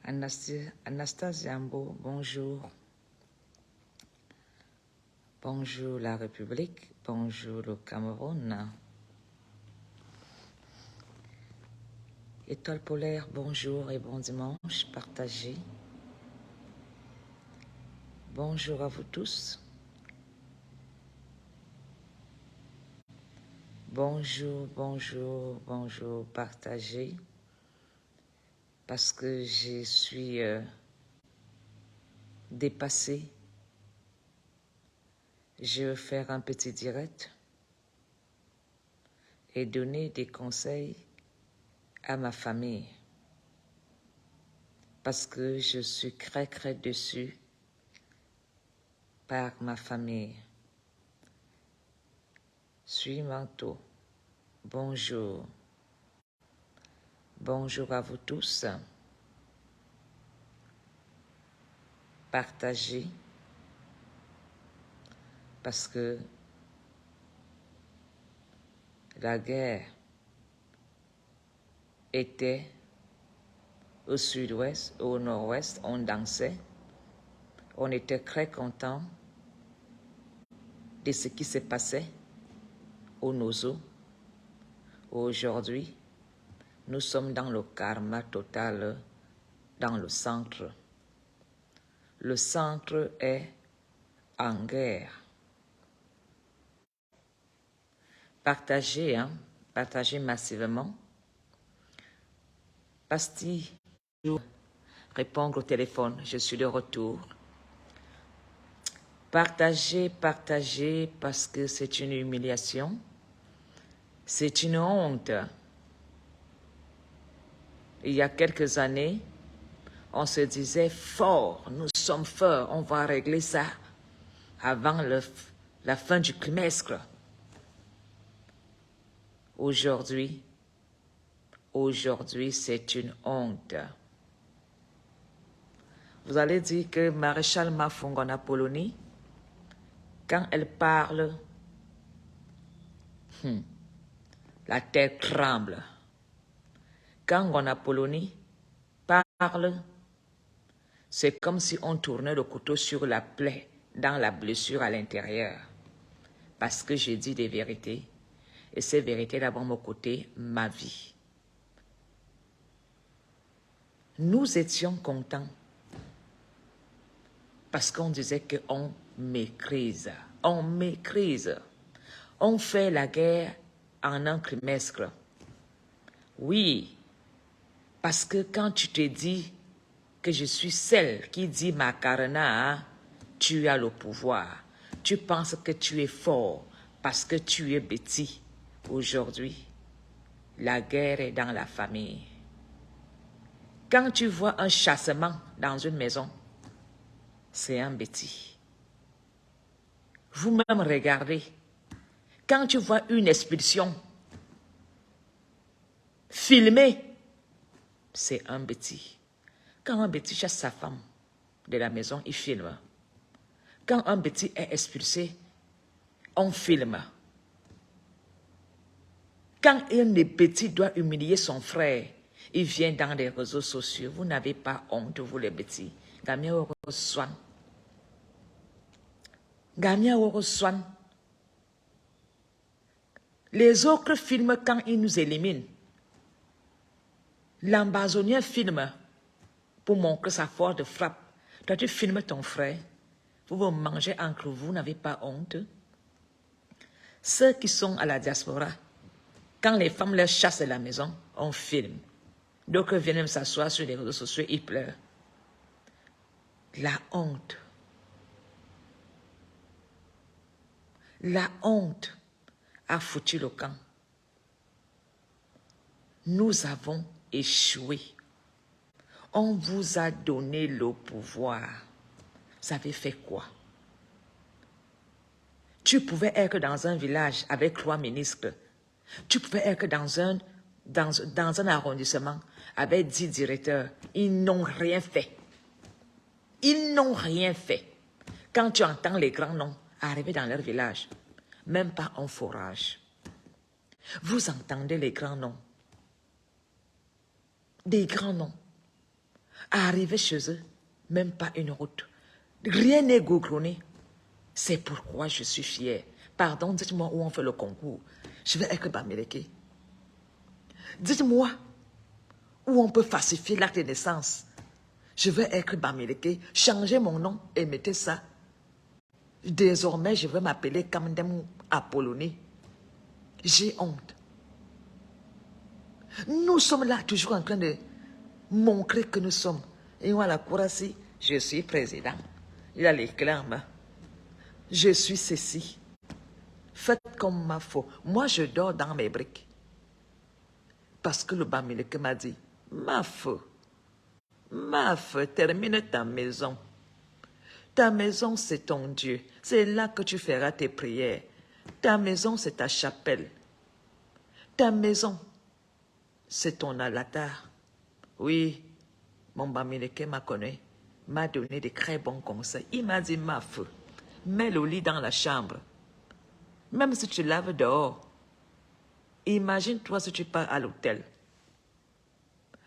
Anastasia Ambo, bonjour. Bonjour la République, bonjour le Cameroun. Étoile polaire, bonjour et bon dimanche, partagez. Bonjour à vous tous. Bonjour, bonjour, bonjour, partagez. Parce que je suis dépassée. Je vais faire un petit direct et donner des conseils à ma famille. Parce que je suis très déçue par ma famille. Suivanto, bonjour. Bonjour à vous tous. Partagez parce que la guerre était au sud-ouest, au nord-ouest, on dansait. On était très contents de ce qui se passait au Nozo. Aujourd'hui, nous sommes dans le karma total, dans le centre. Le centre est en guerre. Partagez, partagez massivement. Pastille, répondre au téléphone, je suis de retour. Partagez, partagez, parce que c'est une humiliation. C'est une honte. Il y a quelques années, on se disait fort, nous sommes forts, on va régler ça avant la fin du trimestre. Aujourd'hui, c'est une honte. Vous allez dire que Maréchal Mafungona Polonie, quand elle parle, la terre tremble. Quand Ngona Polonie parle, c'est comme si on tournait le couteau sur la plaie, dans la blessure à l'intérieur. Parce que j'ai dit des vérités, et ces vérités-là vont me coûter ma vie. Nous étions contents, parce qu'on disait qu'on méprise. On méprise. On fait la guerre en un trimestre. Oui, parce que quand tu te dis que je suis celle qui dit Macarena, tu as le pouvoir. Tu penses que tu es fort parce que tu es petit. Aujourd'hui, la guerre est dans la famille. Quand tu vois un chassement dans une maison, c'est un bêtis. Vous-même regardez. Quand tu vois une expulsion filmée, c'est un bêtis. Quand un bêtis chasse sa femme de la maison, il filme. Quand un bêtis est expulsé, on filme. Quand un bêtis doit humilier son frère, il vient dans les réseaux sociaux. Vous n'avez pas honte, vous les bêtis. Gamia Oroswan. Gamia Oroswan. Les autres filment quand ils nous éliminent. L'ambazonien filme pour montrer sa force de frappe. Toi, tu filmes ton frère. Vous vous mangez entre vous, n'avez pas honte. Ceux qui sont à la diaspora, quand les femmes leur chassent de la maison, on filme. D'autres viennent s'asseoir sur les réseaux sociaux, ils pleurent. La honte. La honte a foutu le camp. Nous avons échoué. On vous a donné le pouvoir. Vous avez fait quoi? Tu pouvais être dans un village avec 3 ministres. Tu pouvais être dans un arrondissement avec 10 directeurs. Ils n'ont rien fait. Ils n'ont rien fait. Quand tu entends les grands noms arriver dans leur village, même pas en forage. Vous entendez les grands noms. Des grands noms. Arrivé chez eux, même pas une route. Rien n'est goudronné. C'est pourquoi je suis fière. Pardon, dites-moi où on fait le concours. Je vais être Bamileke. Dites-moi où on peut falsifier l'acte de naissance. Je vais être Bamileke. Changez mon nom et mettez ça. Désormais, je vais m'appeler Kamdem Apollonie. J'ai honte. Nous sommes là toujours en train de montrer que nous sommes. Et moi, la Kourassi, je suis président. Il a les clames. Je suis ceci. Faites comme ma faux. Moi, je dors dans mes briques. Parce que le Bamileke m'a dit, ma faux, termine ta maison. Ta maison, c'est ton Dieu. C'est là que tu feras tes prières. Ta maison, c'est ta chapelle. Ta maison, c'est ton altar. Oui, mon Bamileke m'a connu, m'a donné de très bons conseils. Il m'a dit, ma feu, mets le lit dans la chambre. Même si tu laves dehors, imagine-toi si tu pars à l'hôtel.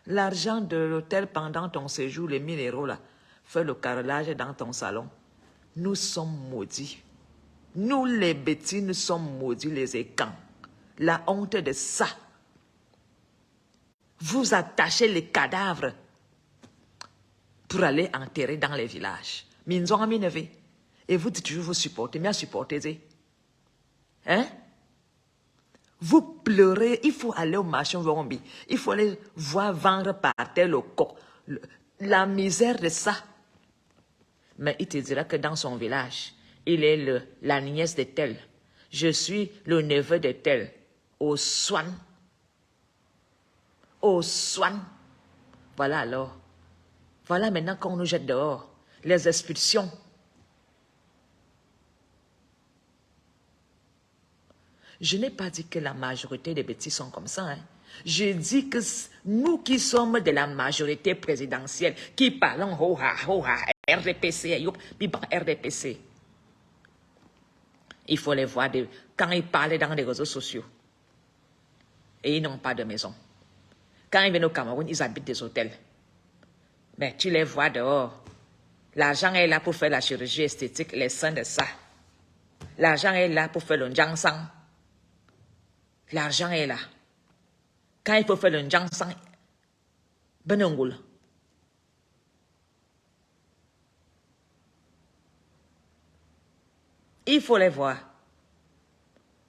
L'argent de l'hôtel pendant ton séjour, les 1000 € là, fais le carrelage dans ton salon. Nous sommes maudits. Nous, les bêtis, nous sommes maudits, les écans. La honte de ça. Vous attachez les cadavres pour aller enterrer dans les villages. Minzon Amineve. Et vous dites toujours vous supportez, mais supportez. Hein? Vous pleurez, il faut aller au marché Wombi. Il faut aller voir vendre par terre le coq. La misère de ça. Mais il te dira que dans son village, il est la nièce de tel. Je suis le neveu de tel. Au Swan. Au Swan. Voilà alors. Voilà maintenant qu'on nous jette dehors. Les expulsions. Je n'ai pas dit que la majorité des bêtises sont comme ça. Hein. Je dis que nous qui sommes de la majorité présidentielle, qui parlons RDPC, RDPC, il faut les voir quand ils parlent dans les réseaux sociaux. Et ils n'ont pas de maison. Quand ils viennent au Cameroun, ils habitent des hôtels. Mais tu les vois dehors. L'argent est là pour faire la chirurgie esthétique, les seins de ça. L'argent est là pour faire le njangsang. L'argent est là. Quand il faut faire le njangsang, benongoul. Il faut les voir.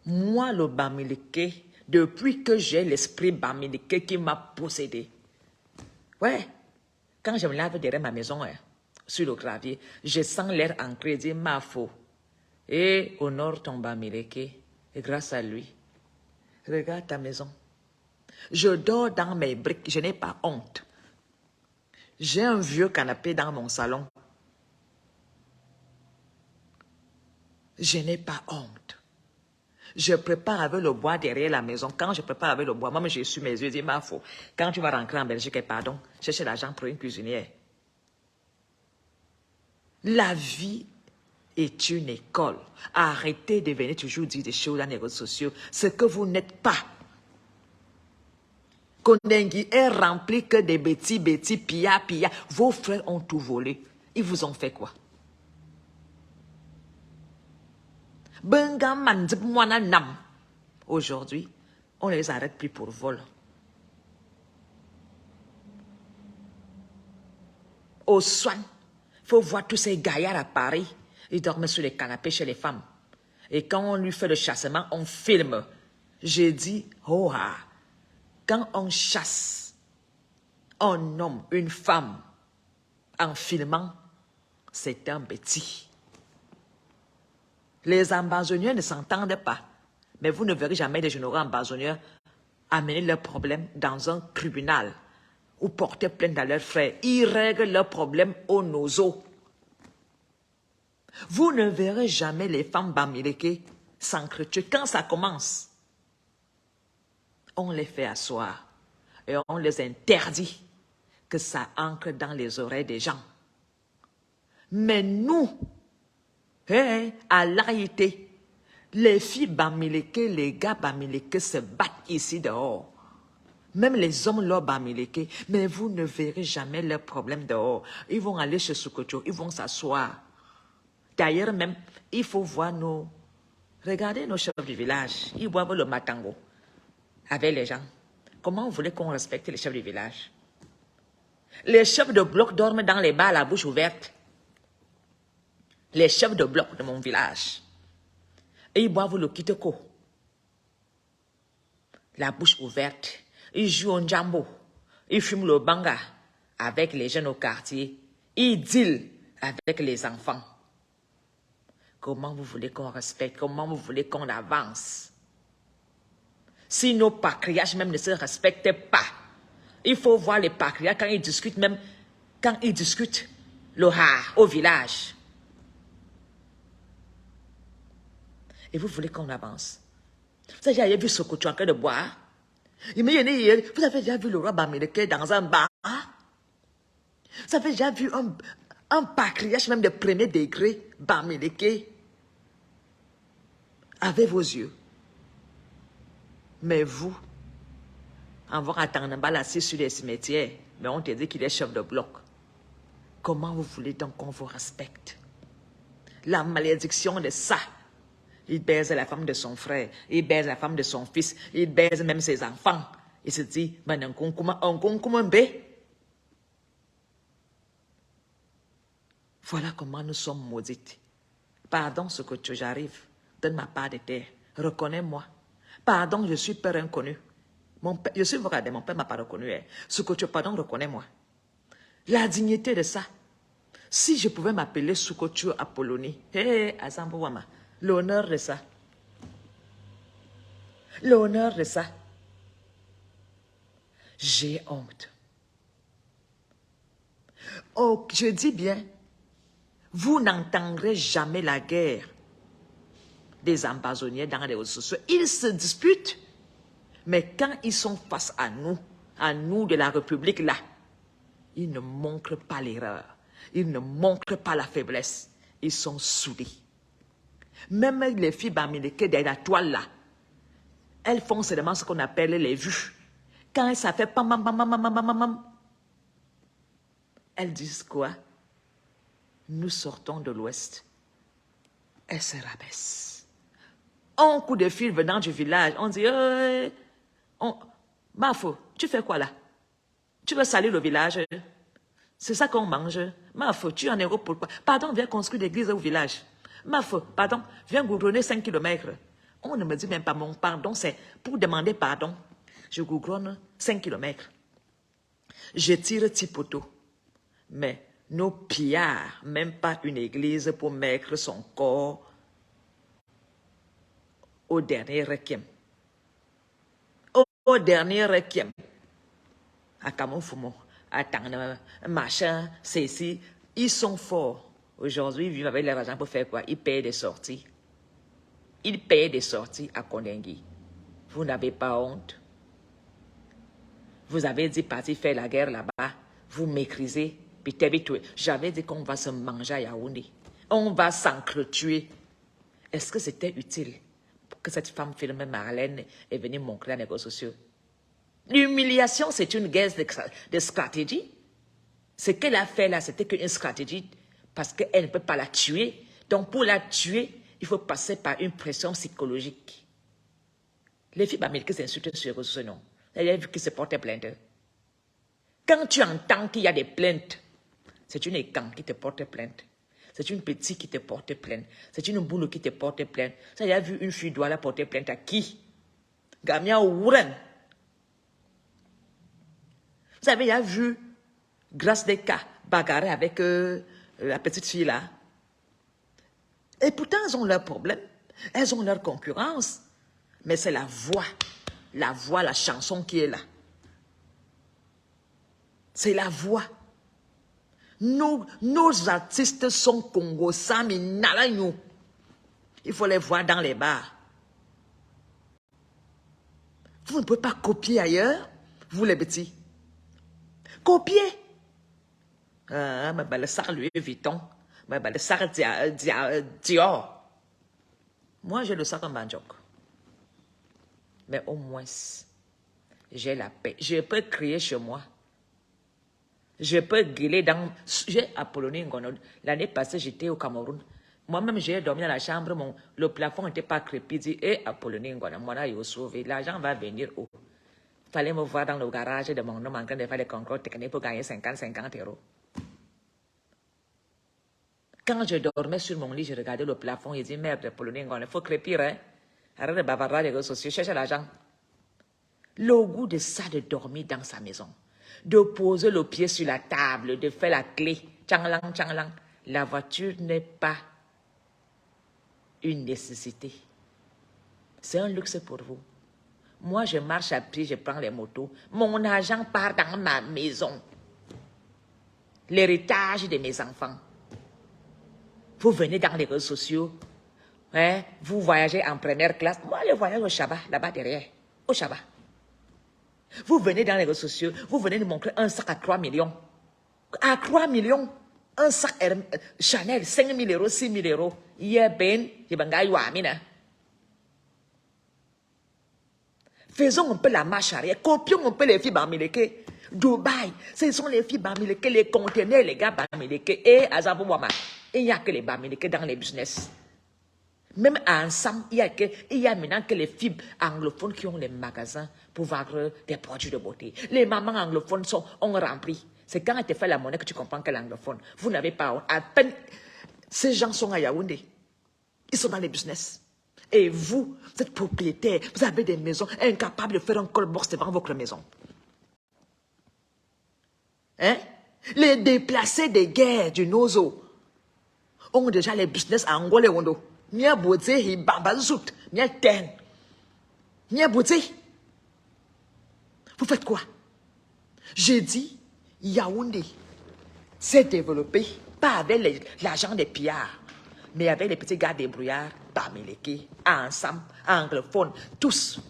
Moi, le Bamileke, depuis que j'ai l'esprit Bamileke qui m'a possédé. Ouais. Quand je me lave derrière ma maison, sur le gravier, je sens l'air en crédit, ma faux. Et honore ton Bamileke. Et grâce à lui, regarde ta maison. Je dors dans mes briques, je n'ai pas honte. J'ai un vieux canapé dans mon salon. Je n'ai pas honte. Je prépare avec le bois derrière la maison. Quand je prépare avec le bois, moi, j'ai su mes yeux, je dis, ma faux. Quand tu vas rentrer en Belgique, pardon, chercher l'argent pour une cuisinière. La vie est une école. Arrêtez de venir toujours dire des choses dans les réseaux sociaux. Ce que vous n'êtes pas. Kondengi est rempli que des bêtis, pia. Vos frères ont tout volé. Ils vous ont fait quoi? Aujourd'hui, on ne les arrête plus pour vol. Au soin, il faut voir tous ces gaillards à Paris. Ils dorment sur les canapés chez les femmes. Et quand on lui fait le chassement, on filme. J'ai dit, oh ah, quand on chasse un homme, une femme, en filmant, c'est un bêtis. Les ambazoniens ne s'entendent pas. Mais vous ne verrez jamais des généraux ambazoniens amener leurs problèmes dans un tribunal ou porter plainte à leurs frères. Ils règlent leurs problèmes au nozo. Vous ne verrez jamais les femmes Bamileke s'entretuer. Quand ça commence, on les fait asseoir et on les interdit que ça ancre dans les oreilles des gens. Mais nous, à l'Haïti, les filles Bamileke, les gars Bamileke se battent ici dehors. Même les hommes là, bamileke, mais vous ne verrez jamais leurs problèmes dehors. Ils vont aller chez Sokocho, ils vont s'asseoir. D'ailleurs même, il faut voir nos... Regardez nos chefs du village, ils boivent le matango avec les gens. Comment vous voulez qu'on respecte les chefs du village? Les chefs de bloc dorment dans les bars, la bouche ouverte. Les chefs de bloc de mon village. Et ils boivent le kitoko. La bouche ouverte. Ils jouent au njambo. Ils fument le banga avec les jeunes au quartier. Ils dealent avec les enfants. Comment vous voulez qu'on respecte? Comment vous voulez qu'on avance? Si nos patriarches même ne se respectent pas, il faut voir les patriarches quand ils discutent, même quand ils discutent le au village. Et vous voulez qu'on avance? Vous avez déjà vu Sokocho en train de boire? Vous avez déjà vu le roi Bamileke dans un bar? Vous avez déjà vu un patriarche même de premier degré, Bamileke, avec vos yeux? Mais vous, en vous attendant assis sur les cimetières, mais on te dit qu'il est chef de bloc. Comment vous voulez donc qu'on vous respecte? La malédiction de ça. Il baise la femme de son frère, il baise la femme de son fils, il baise même ses enfants. Il se dit, voilà comment nous sommes maudites. Pardon, ce que j'arrive, donne ma part de terre, reconnais-moi. Pardon, je suis père inconnu. Je suis regardé, mon père ne m'a pas reconnu. Ce que tu pardon, reconnais-moi. La dignité de ça. Si je pouvais m'appeler Sukotu Apollonie, Azambouama, l'honneur de ça. L'honneur de ça. J'ai honte. Oh, je dis bien, vous n'entendrez jamais la guerre des ambazoniens dans les réseaux sociaux. Ils se disputent, mais quand ils sont face à nous de la République, là, ils ne montrent pas l'erreur. Ils ne montrent pas la faiblesse. Ils sont soudés. Même les filles bamileke de la toile là, elles font seulement ce qu'on appelle les vues. Quand ça fait pam pam pam pam pam pam pam, elles disent quoi? Nous sortons de l'Ouest. Elles se rabaissent. Un coup de fil venant du village, on dit Mafo, tu fais quoi là? Tu veux salir le village? C'est ça qu'on mange. Mafo, tu es en Europe pourquoi? Pardon, viens construire l'église au village. Mafo, pardon, viens goudronner 5 kilomètres. On ne me dit même pas mon pardon, c'est pour demander pardon. Je goudronne 5 kilomètres. Je tire 10 poteaux. Mais nos pillards, même pas une église pour mettre son corps au dernier requiem. Au dernier requiem. À Kamoufoumou, à Tangna, machin, ceci, ils sont forts. Aujourd'hui, ils vivent avec leur argent pour faire quoi? Ils payent des sorties. Ils payent des sorties à Kondengui. Vous n'avez pas honte. Vous avez dit partir faire la guerre là-bas. Vous maîtrisez. J'avais dit qu'on va se manger à Yaoundé. On va s'entretuer. Est-ce que c'était utile que cette femme filme Marlène est venue montrer les réseaux sociaux? L'humiliation, c'est une guerre de stratégie. Ce qu'elle a fait là, c'était qu'une stratégie parce qu'elle ne peut pas la tuer. Donc, pour la tuer, il faut passer par une pression psychologique. Les filles américaines s'insultent sur les réseaux sociaux, non. Elle a vu qu'ils se portaient plainte. Quand tu entends qu'il y a des plaintes, c'est une écan qui te porte plainte. C'est une petite qui te porte plainte. C'est une boule qui te porte plainte. Ça, il a vu une fille doit la porter plainte à qui? Gamia Ouren. Vous avez déjà vu Grâce des cas bagarrer avec la petite fille là. Et pourtant, elles ont leurs problèmes. Elles ont leur concurrence. Mais c'est la voix, la chanson qui est là. C'est la voix. Nos artistes sont Congo, Sami, Nalanyo. Il faut les voir dans les bars. Vous ne pouvez pas copier ailleurs, vous les petits. Copier. Le sac Louis Vuitton. Le sac Dior. Moi, j'ai le sac en Banjok. Mais au moins, j'ai la paix. Je peux crier chez moi. Je peux gueuler dans... J'ai Apollonie Ngono. L'année passée, j'étais au Cameroun. Moi-même, j'ai dormi dans la chambre. Le plafond n'était pas crépi. Dit, Apollonie Ngono, moi là, il est sauvé. L'argent va venir où? Il fallait me voir dans le garage de mon homme en train de faire des concours techniques pour gagner 50 euros. Quand je dormais sur mon lit, je regardais le plafond. Je dis, merde, Apollonie Ngono, il faut crépir, hein? Arrête de bavarder les réseaux sociaux, cherche l'argent. Le goût de ça, de dormir dans sa maison, de poser le pied sur la table, de faire la clé, tchanglang, tchanglang. La voiture n'est pas une nécessité. C'est un luxe pour vous. Moi, je marche à pied, je prends les motos. Mon argent part dans ma maison. L'héritage de mes enfants. Vous venez dans les réseaux sociaux. Hein? Vous voyagez en première classe. Moi, je voyage au Shabbat, là-bas derrière. Au Shabbat. Vous venez dans les réseaux sociaux, vous venez de montrer un sac à 3 millions. À 3 millions, un sac Chanel, 5 000 euros, 6 000 euros. Faisons un peu la marche arrière, copions un peu les filles Bamileke. Dubaï, ce sont les filles Bamileke, les conteneurs, les gars Bamileke. Et Azabou Wama, il n'y a que les Bamileke dans les business. Même ensemble, il y a maintenant que les filles anglophones qui ont les magasins pour vendre des produits de beauté. Les mamans anglophones ont rempli. C'est quand tu fais la monnaie que tu comprends que l'anglophone. Vous n'avez pas... À peine... Ces gens sont à Yaoundé. Ils sont dans les business. Et vous êtes propriétaire. Vous avez des maisons incapables de faire un call box devant votre maison. Hein? Les déplacés des guerres du Nozo ont déjà les business à Angola et Wondo. Mia bote hi babazut, mia ten. Mia bote. Vous faites quoi? J'ai dit, Yaoundé s'est développé, pas avec l'argent des pillards, mais avec les petits gars débrouillards, Bamileke, ensemble, anglophones, tous.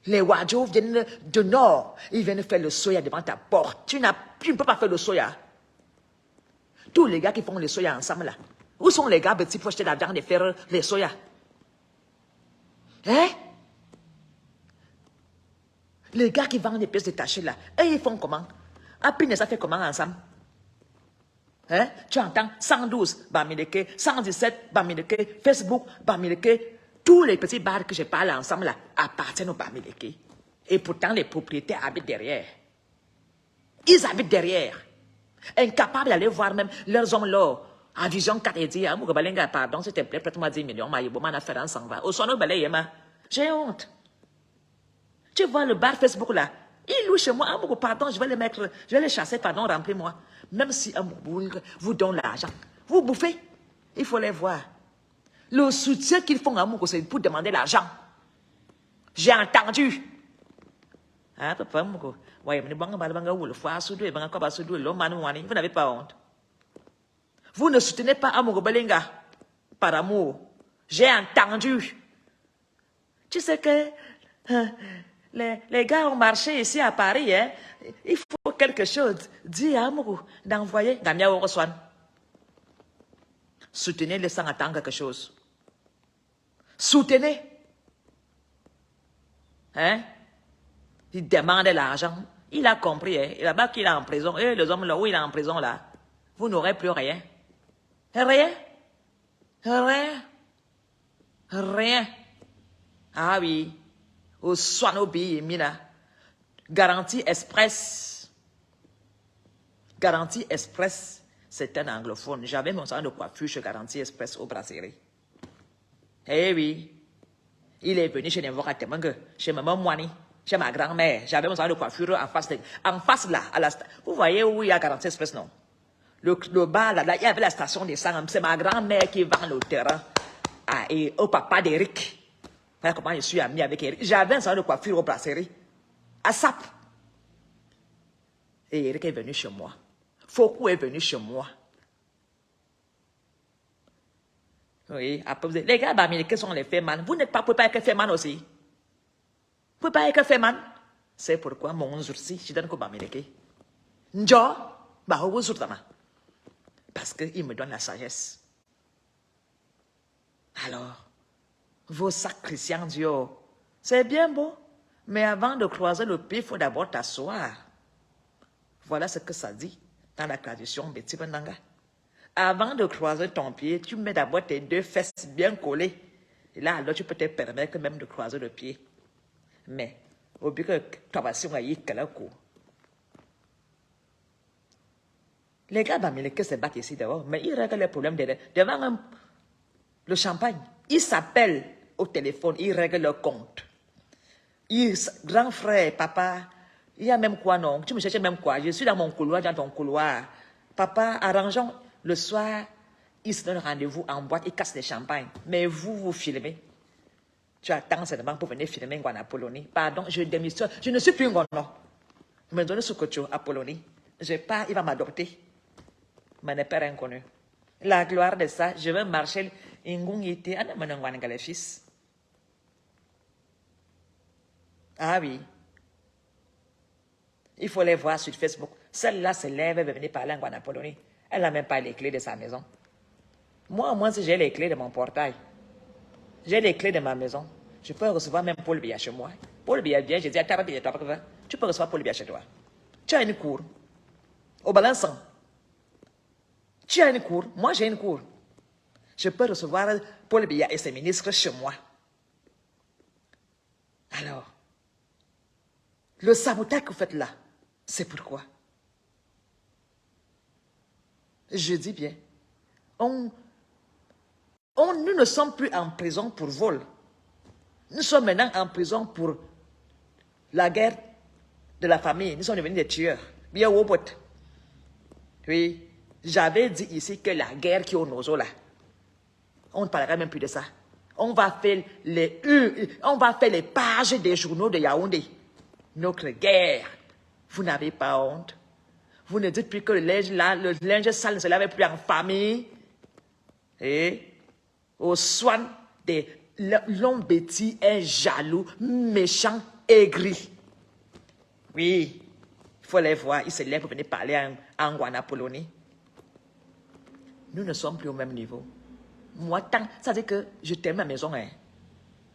Les Wadjo viennent du nord, ils viennent faire le soya devant ta porte. Tu ne peux pas faire le soya. Tous les gars qui font le soya ensemble là. Où sont les gars petits pour acheter la viande et faire les soya? Hein? Les gars qui vendent des pièces détachées là, et ils font comment? Happiness a fait comment ensemble? Hein? Tu entends 112 Bamileke, 117 Bamileke, Facebook Bamileke, tous les petits bars que je parle ensemble là appartiennent au Bamileke. Et pourtant les propriétaires habitent derrière. Ils habitent derrière. Incapables d'aller voir même leurs hommes là. En vision 4 et dit, pardon, s'il te plaît, prête-moi 10 millions, ma affaire s'en va. Au son j'ai honte. Tu vois le bar Facebook là, il loue chez moi, pardon, je vais les mettre, je vais les chasser, pardon, remplis-moi. Même si vous donne l'argent, vous bouffez, il faut les voir. Le soutien qu'ils font à Mouko, c'est pour demander l'argent. J'ai entendu. Ah, papa, Mouko, vous n'avez pas honte. Vous ne soutenez pas Amogo Balenga par amour. J'ai entendu. Tu sais que les gars ont marché ici à Paris. Hein? Il faut quelque chose. Dis à Amogo d'envoyer Gamia Oroswan. Soutenez-les sans attendre quelque chose. Soutenez. Hein? Il demande l'argent. Il a compris. Hein? Là-bas qu'il est en prison. Et les hommes là où il est en prison là, vous n'aurez plus rien. Rien. Rien. Rien. Ah oui. Au Swanobi, Mina. Garantie Express. Garantie Express, c'est un anglophone. J'avais mon salon de coiffure chez Garantie Express au Brasserie. Eh oui. Il est venu chez Nemvora Temenge, chez maman Moani, chez ma grand-mère. J'avais mon salon de coiffure en face là. Vous voyez où il y a Garantie Express, non? Le bar, là, il y avait la station des sangs. C'est ma grand-mère qui vend le terrain. Ah, et au papa d'Eric. Voilà comment je suis ami avec Eric. J'avais un salon de coiffure au brasserie. À Sap. Et Eric est venu chez moi. Foucault est venu chez moi. Oui, après vous êtes... Les gars, Bamileke sont les Feman. Vous n'êtes pas, pouvez pas être Feman aussi. Vous pouvez pas être Feman. C'est pourquoi mon sourcil, je donne que Bamileke. Njo, bah, vous soutama. Parce qu'il me donne la sagesse. Alors, vos sacs Christian Dieu, c'est bien beau. Mais avant de croiser le pied, il faut d'abord t'asseoir. Voilà ce que ça dit dans la tradition Betty Benanga. Avant de croiser ton pied, tu mets d'abord tes deux fesses bien collées. Et là, alors, tu peux te permettre même de croiser le pied. Mais, au but que tu vas sur un coup. Les gars bamileke se battent ici dehors, mais ils règlent les problèmes devant le champagne. Ils s'appellent au téléphone, ils règlent leur compte. Grand frère, papa, il y a même quoi, non? Tu me cherches même quoi? Je suis dans mon couloir, dans ton couloir. Papa, arrangeons le soir, ils se donnent rendez-vous en boîte, ils cassent les champagnes. Mais vous, vous filmez. Tu attends seulement pour venir filmer en Apollonie. Pardon, je démissionne. Je ne suis plus un non. Me donne ce que tu as, Apollonie. Je pars, il va m'adopter. Mon père inconnu. La gloire de ça, je vais marcher. Fils. Ah oui. Il faut les voir sur Facebook. Celle-là se lève et veut venir parler en Apollonie. Elle n'a même pas les clés de sa maison. Moi, si j'ai les clés de mon portail, j'ai les clés de ma maison, je peux recevoir même Paul Biya chez moi. Paul Biya vient, je dis, tu peux recevoir Paul Biya chez toi. Tu as une cour. Au balançant. Tu as une cour. Moi, j'ai une cour. Je peux recevoir Paul Biya et ses ministres chez moi. Alors, le sabotage que vous faites là, c'est pourquoi? Je dis bien, nous ne sommes plus en prison pour vol. Nous sommes maintenant en prison pour la guerre de la famille. Nous sommes devenus des tueurs. Bien au bout. Oui, j'avais dit ici que la guerre qui est au nozo là, on ne parlera même plus de ça. On va faire les pages des journaux de Yaoundé. Notre guerre. Vous n'avez pas honte. Vous ne dites plus que le linge sale ne se lave plus en famille. Et au soin des l'homme bêtis est jaloux, méchant, aigri. Oui, il faut les voir. Ils se lèvent pour venir parler en Guanapoloni. Nous ne sommes plus au même niveau. Moi, ça veut dire que je t'aime ma maison. Hein.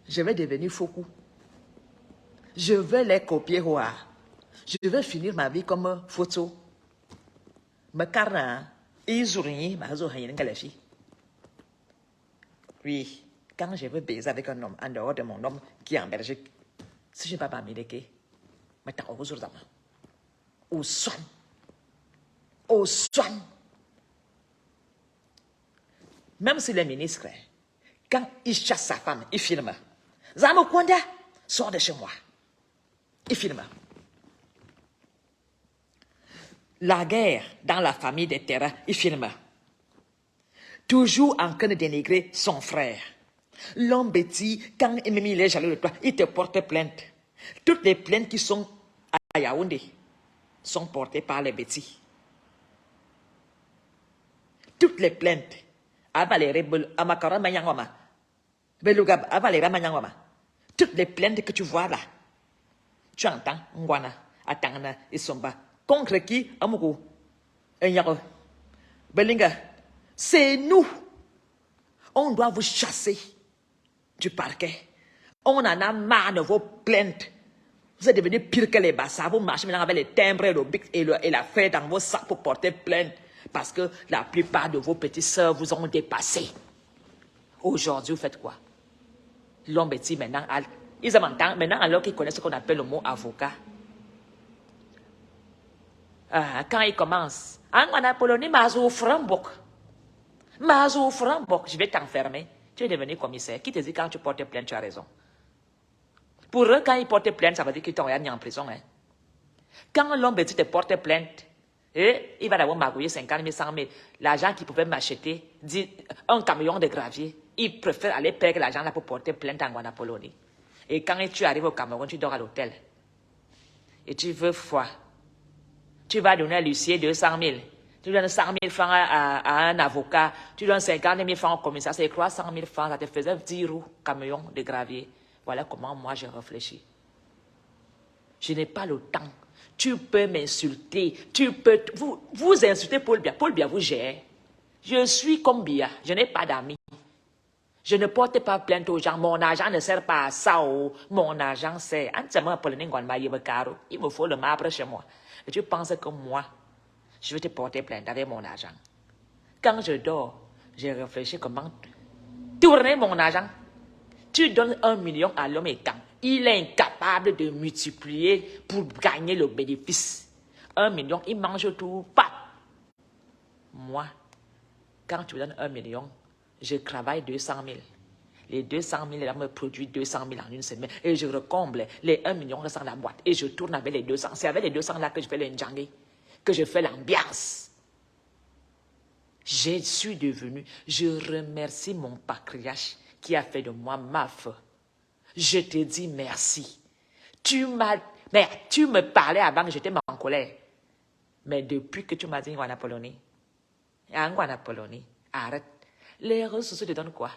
Je vais devenir Foku. Je vais les copier. Je vais finir ma vie comme photo. Mais car, oui, quand je veux baiser avec un homme, en dehors de mon homme qui est en Belgique, si je ne vais pas m'américain, mais t'as au soin. Au soin. Au soin. Même si les ministres, quand ils chassent sa femme, ils filment. Zamo Kwanda, sors de chez moi. Ils filment. La guerre dans la famille des terrains, ils filment. Toujours en train de dénigrer son frère. L'homme bêtis, quand il est jaloux de toi, il te porte plainte. Toutes les plaintes qui sont à Yaoundé sont portées par les bêtis. Toutes les plaintes. Toutes les plaintes que tu vois là, tu entends, Ngwana, Atangana, Isomba. Contre qui, Amougou, Enyaro, Belinga, c'est nous. On doit vous chasser du parquet. On en a marre de vos plaintes. Vous êtes devenus pire que les bassards. Vous marchez maintenant avec les timbres et le bic et la feuille dans vos sacs pour porter plainte. Parce que la plupart de vos petites sœurs vous ont dépassé. Aujourd'hui, vous faites quoi? L'homme bêtis maintenant, ils m'entendent maintenant alors qu'ils connaissent ce qu'on appelle le mot avocat. Quand ils commencent, je vais t'enfermer. Tu es devenu commissaire. Qui te dit quand tu portes plainte, tu as raison. Pour eux, quand ils portent plainte, ça veut dire qu'ils t'ont mis en prison. Hein. Quand l'homme bêtis te porte plainte, il va d'abord magouiller 50 000, 100 000. L'argent qu'il pouvait m'acheter, un camion de gravier, il préfère aller perdre l'argent là pour porter plainte en Guanapoloni. Et quand tu arrives au Cameroun, tu dors à l'hôtel. Et tu veux foi. Tu vas donner à l'huissier 200 000. Tu donnes 100 000 francs à un avocat. Tu donnes 50 000 francs au commissaire. C'est quoi 100 000 francs? Ça te faisait 10 roues, camion de gravier. Voilà comment moi j'ai réfléchi. Je n'ai pas le temps. Tu peux m'insulter. Tu peux... Vous insultez Paul Biya. Paul Biya vous gère. Je suis comme Biya. Je n'ai pas d'amis. Je ne porte pas plainte aux gens. Mon argent ne sert pas à ça. Oh. Mon argent sert. Il me faut le marbre chez moi. Et tu penses que moi, je vais te porter plainte avec mon argent. Quand je dors, j'ai réfléchi comment tourner mon argent. Tu donnes 1 million à l'homme et quand il est incapable de multiplier pour gagner le bénéfice. 1 million, il mange tout. Pas. Moi, quand tu me donnes 1 million, je travaille 200 000. Les 200 000, là, me produisent 200 000 en une semaine. Et je recomble. Les 1 million restent dans la boîte. Et je tourne avec les 200. C'est avec les 200 là que je fais le njangé, que je fais l'ambiance. Je suis devenu, je remercie mon patriarche qui a fait de moi ma feu. Je te dis merci. Mais tu me parlais avant que j'étais en colère. Mais depuis que tu m'as dit Guanapoloni, arrête. Les ressources te donnent quoi?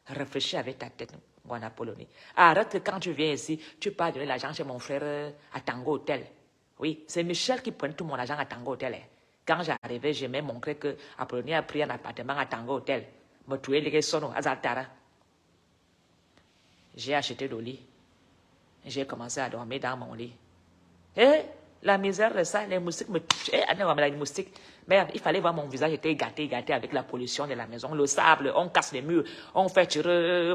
Réfléchis avec ta tête, Guanapoloni. Arrête que quand tu viens ici, tu pars donner l'argent chez mon frère à Tango Hotel. Oui, c'est Michel qui prend tout mon argent à Tango Hotel. Quand j'arrivais, j'ai même montré que Apollonie a pris un appartement à Tango Hotel. Me tuer les sonos à Zaltara. J'ai acheté le lit. J'ai commencé à dormir dans mon lit. Et la misère de ça, les moustiques me touchent. Les moustiques. Merde, il fallait voir mon visage, j'étais gâté avec la pollution de la maison. Le sable, on casse les murs, on fait tirer.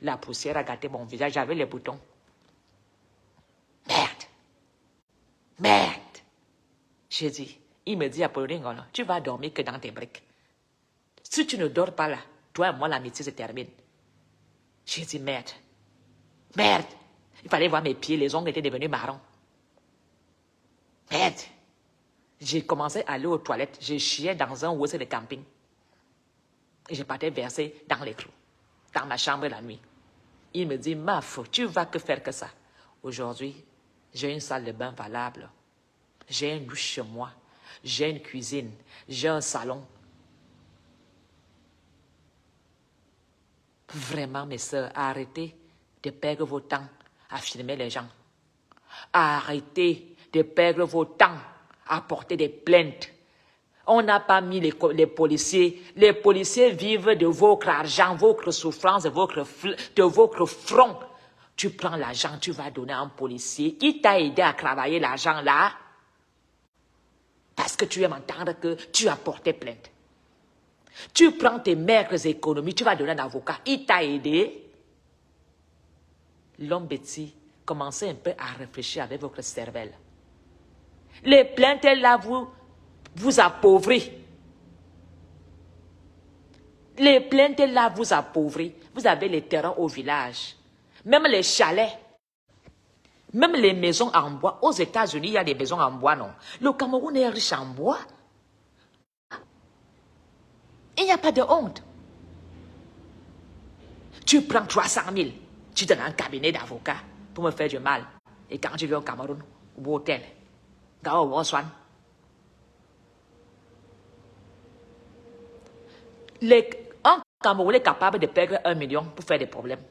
La poussière a gâté mon visage, j'avais les boutons. Merde. J'ai dit, il me dit, Apollonie, tu vas dormir que dans tes briques. Si tu ne dors pas là, toi et moi, l'amitié se termine. J'ai dit, merde. Il fallait voir mes pieds, les ongles étaient devenus marrons. Merde. J'ai commencé à aller aux toilettes. Je chiais dans un WC de camping. Et je partais verser dans les clous, dans ma chambre la nuit. Il me dit, Maf, tu vas que faire que ça. Aujourd'hui, j'ai une salle de bain valable. J'ai une douche chez moi. J'ai une cuisine. J'ai un salon. Vraiment, mes sœurs, arrêtez de perdre vos temps à filmer les gens. Arrêtez de perdre vos temps à porter des plaintes. On n'a pas mis les policiers. Les policiers vivent de votre argent, votre souffrance, de votre front. Tu prends l'argent, tu vas donner à un policier qui t'a aidé à travailler l'argent là. Parce que tu aimes entendre que tu as porté plainte. Tu prends tes maigres économies, tu vas donner à un avocat. Il t'a aidé. L'homme bêti, commencez un peu à réfléchir avec votre cervelle. Les plaintes là, vous appauvrit. Les plaintes là vous appauvrit. Vous avez les terrains au village. Même les chalets. Même les maisons en bois. Aux États-Unis, il y a des maisons en bois, non. Le Cameroun est riche en bois. Il n'y a pas de honte. Tu prends 300 000. Tu donnes un cabinet d'avocat pour me faire du mal. Et quand tu viens au Cameroun, au hôtel, un Camerounais est capable de perdre 1 million pour faire des problèmes.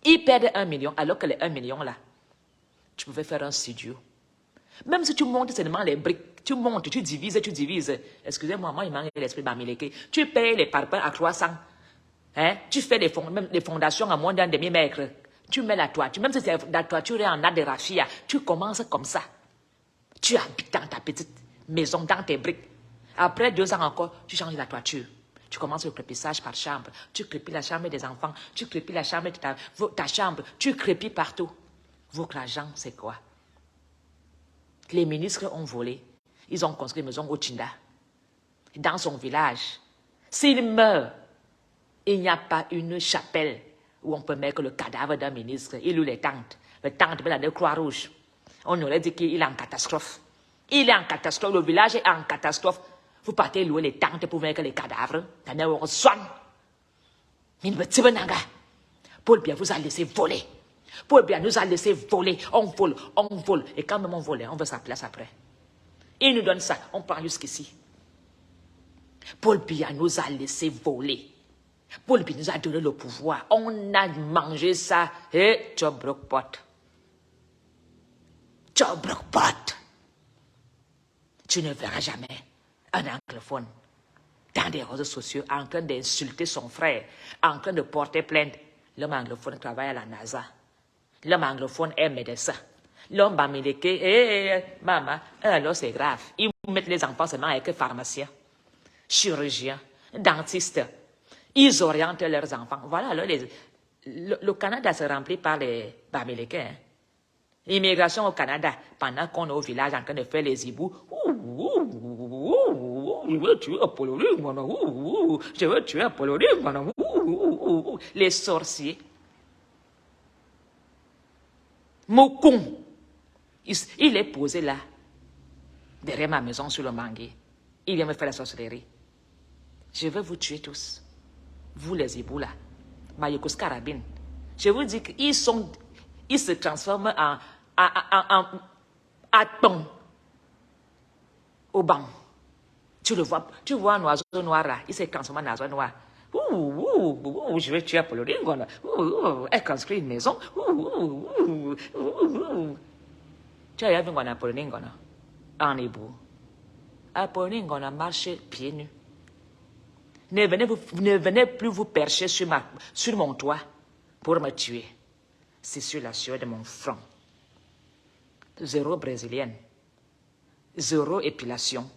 Ils perdent 1 million, alors que les 1 million là, tu pouvais faire un studio. Même si tu montes seulement les briques, tu montes, tu divises. Excusez-moi, moi, il manque l'esprit bamileke. Tu payes les parpaings à 300. Hein? Tu fais même les fondations à moins d'un demi-mètre. Tu mets la toiture. Même si la toiture est en art de raffia, tu commences comme ça. Tu habites dans ta petite maison, dans tes briques. Après 2 ans encore, tu changes la toiture. Tu commences le crépissage par chambre. Tu crépis la chambre des enfants. Tu crépis la chambre de ta chambre. Tu crépis partout. Votre argent, c'est quoi? Les ministres ont volé. Ils ont construit une maison au Tchinda. Dans son village. S'il meurt, il n'y a pas une chapelle où on peut mettre le cadavre d'un ministre. Il loue les tentes. Le tente de la Croix-Rouge. On aurait dit qu'il est en catastrophe. Il est en catastrophe. Le village est en catastrophe. Vous partez louer les tentes pour mettre les cadavres. On soigne. Paul Biya vous a laissé voler. Paul Biya nous a laissé voler. On vole. Et quand même on vole, on veut sa place après. Il nous donne ça. On prend jusqu'ici. Paul Biya nous a laissé voler. Paul Biya nous a donné le pouvoir. On a mangé ça. Et job broke pot. tu ne verras jamais un anglophone dans des réseaux sociaux en train d'insulter son frère, en train de porter plainte. L'homme anglophone travaille à la NASA. L'homme anglophone est médecin. L'homme américain, maman, alors c'est grave. Ils mettent les enfants seulement avec pharmaciens, chirurgiens, dentistes. Ils orientent leurs enfants. Voilà, alors le Canada se remplit par les Américains. L'immigration au Canada, pendant qu'on est au village en train de faire les hiboux, je veux tuer un Polonais, je veux tuer un Polonais, les sorciers. Mokon, il est posé là, derrière ma maison sur le manguier. Il vient me faire la sorcellerie. Je vais vous tuer tous. Vous les hiboux là, Mayokos Carabine. Je vous dis qu'ils se transforment en atomes au banc. Tu le vois, tu vois un oiseau noir là, il s'est transformé en oiseau noir. Je vais tuer Apollonie, elle construit une maison. Tu as vu qu'on a Apollonie en hébreu. Apollonie a marché pieds nus. Ne venez plus vous percher sur mon toit pour me tuer. C'est sur la sueur de mon front. 0 brésilienne, 0 épilation,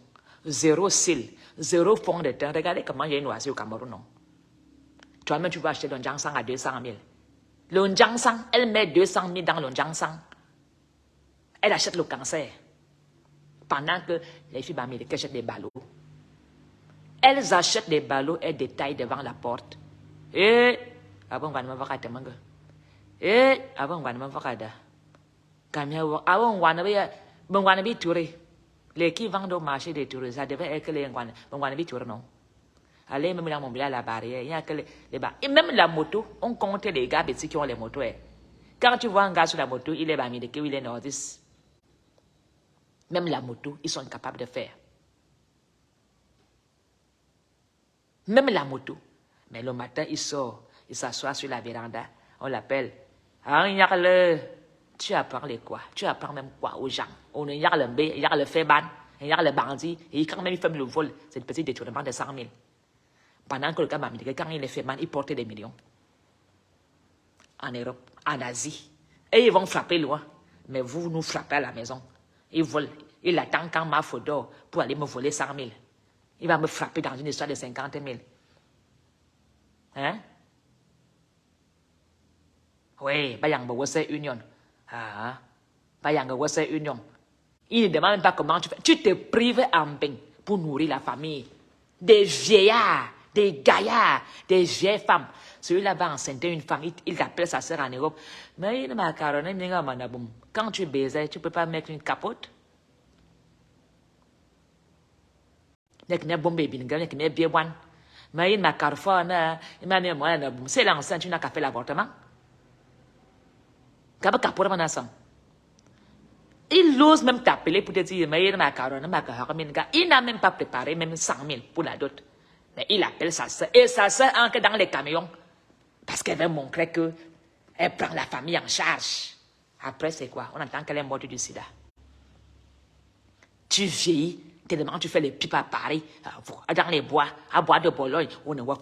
0 cils, 0 fond de teint. Regardez comment il y a une oiseau au Cameroun, non? Toi-même, tu vas acheter l'onjangsang à 200 000. L'onjangsang, elle met 200 000 dans l'onjangsang. Elle achète le cancer. Pendant que les filles américaines achètent des ballots. Elles achètent des ballots et détaillent devant la porte. Et, avant qu'on ne va pas te mangue. Et, avant qu'on ne va pas te les qui vendent au marché des touristes, ça devait être les non. Allez, même là, mon bien, la barrière, il y a que les bas. Et même la moto, on compte les gars qui ont les motos. Quand tu vois un gars sur la moto, il est américain, il est nordiste. Même la moto, ils sont capables de faire. Même la moto. Mais le matin, il sort, il s'assoit sur la véranda, on l'appelle. Tu apprends les quoi? Tu apprends même quoi aux gens? On y a le B, il y a le féban, il y a le bandit, et quand même il fait le vol, c'est le petit détournement de 100 000. Pendant que le gars m'a dit que quand il est féban, il portait des millions. En Europe, en Asie. Et ils vont frapper loin. Mais vous nous frappez à la maison. Ils volent. Il attend quand ma photo pour aller me voler 100 000. Il va me frapper dans une histoire de 50 000. Hein? Oui, Bayang Western Union. Ah, Bayang Western Union. Il ne demande même pas comment tu fais. Tu te prives en bain pour nourrir la famille. Des vieillards, des gaillards, des vieilles femmes. Celui-là va enceinter une femme, il appelle sa sœur en Europe. Mais il m'a caroné, quand tu baises, tu ne peux pas mettre une capote. C'est l'enceinte, tu n'as qu'à faire l'avortement. Il ose même t'appeler pour te dire, il n'a même pas préparé même 100 000 pour la dot. Mais il appelle sa soeur. Et sa soeur entre dans les camions. Parce qu'elle veut montrer qu'elle prend la famille en charge. Après, c'est quoi? On entend qu'elle est morte du sida. Tu vieillis, tellement tu fais les pipes à Paris, dans les bois, à bois de Bologne, on voit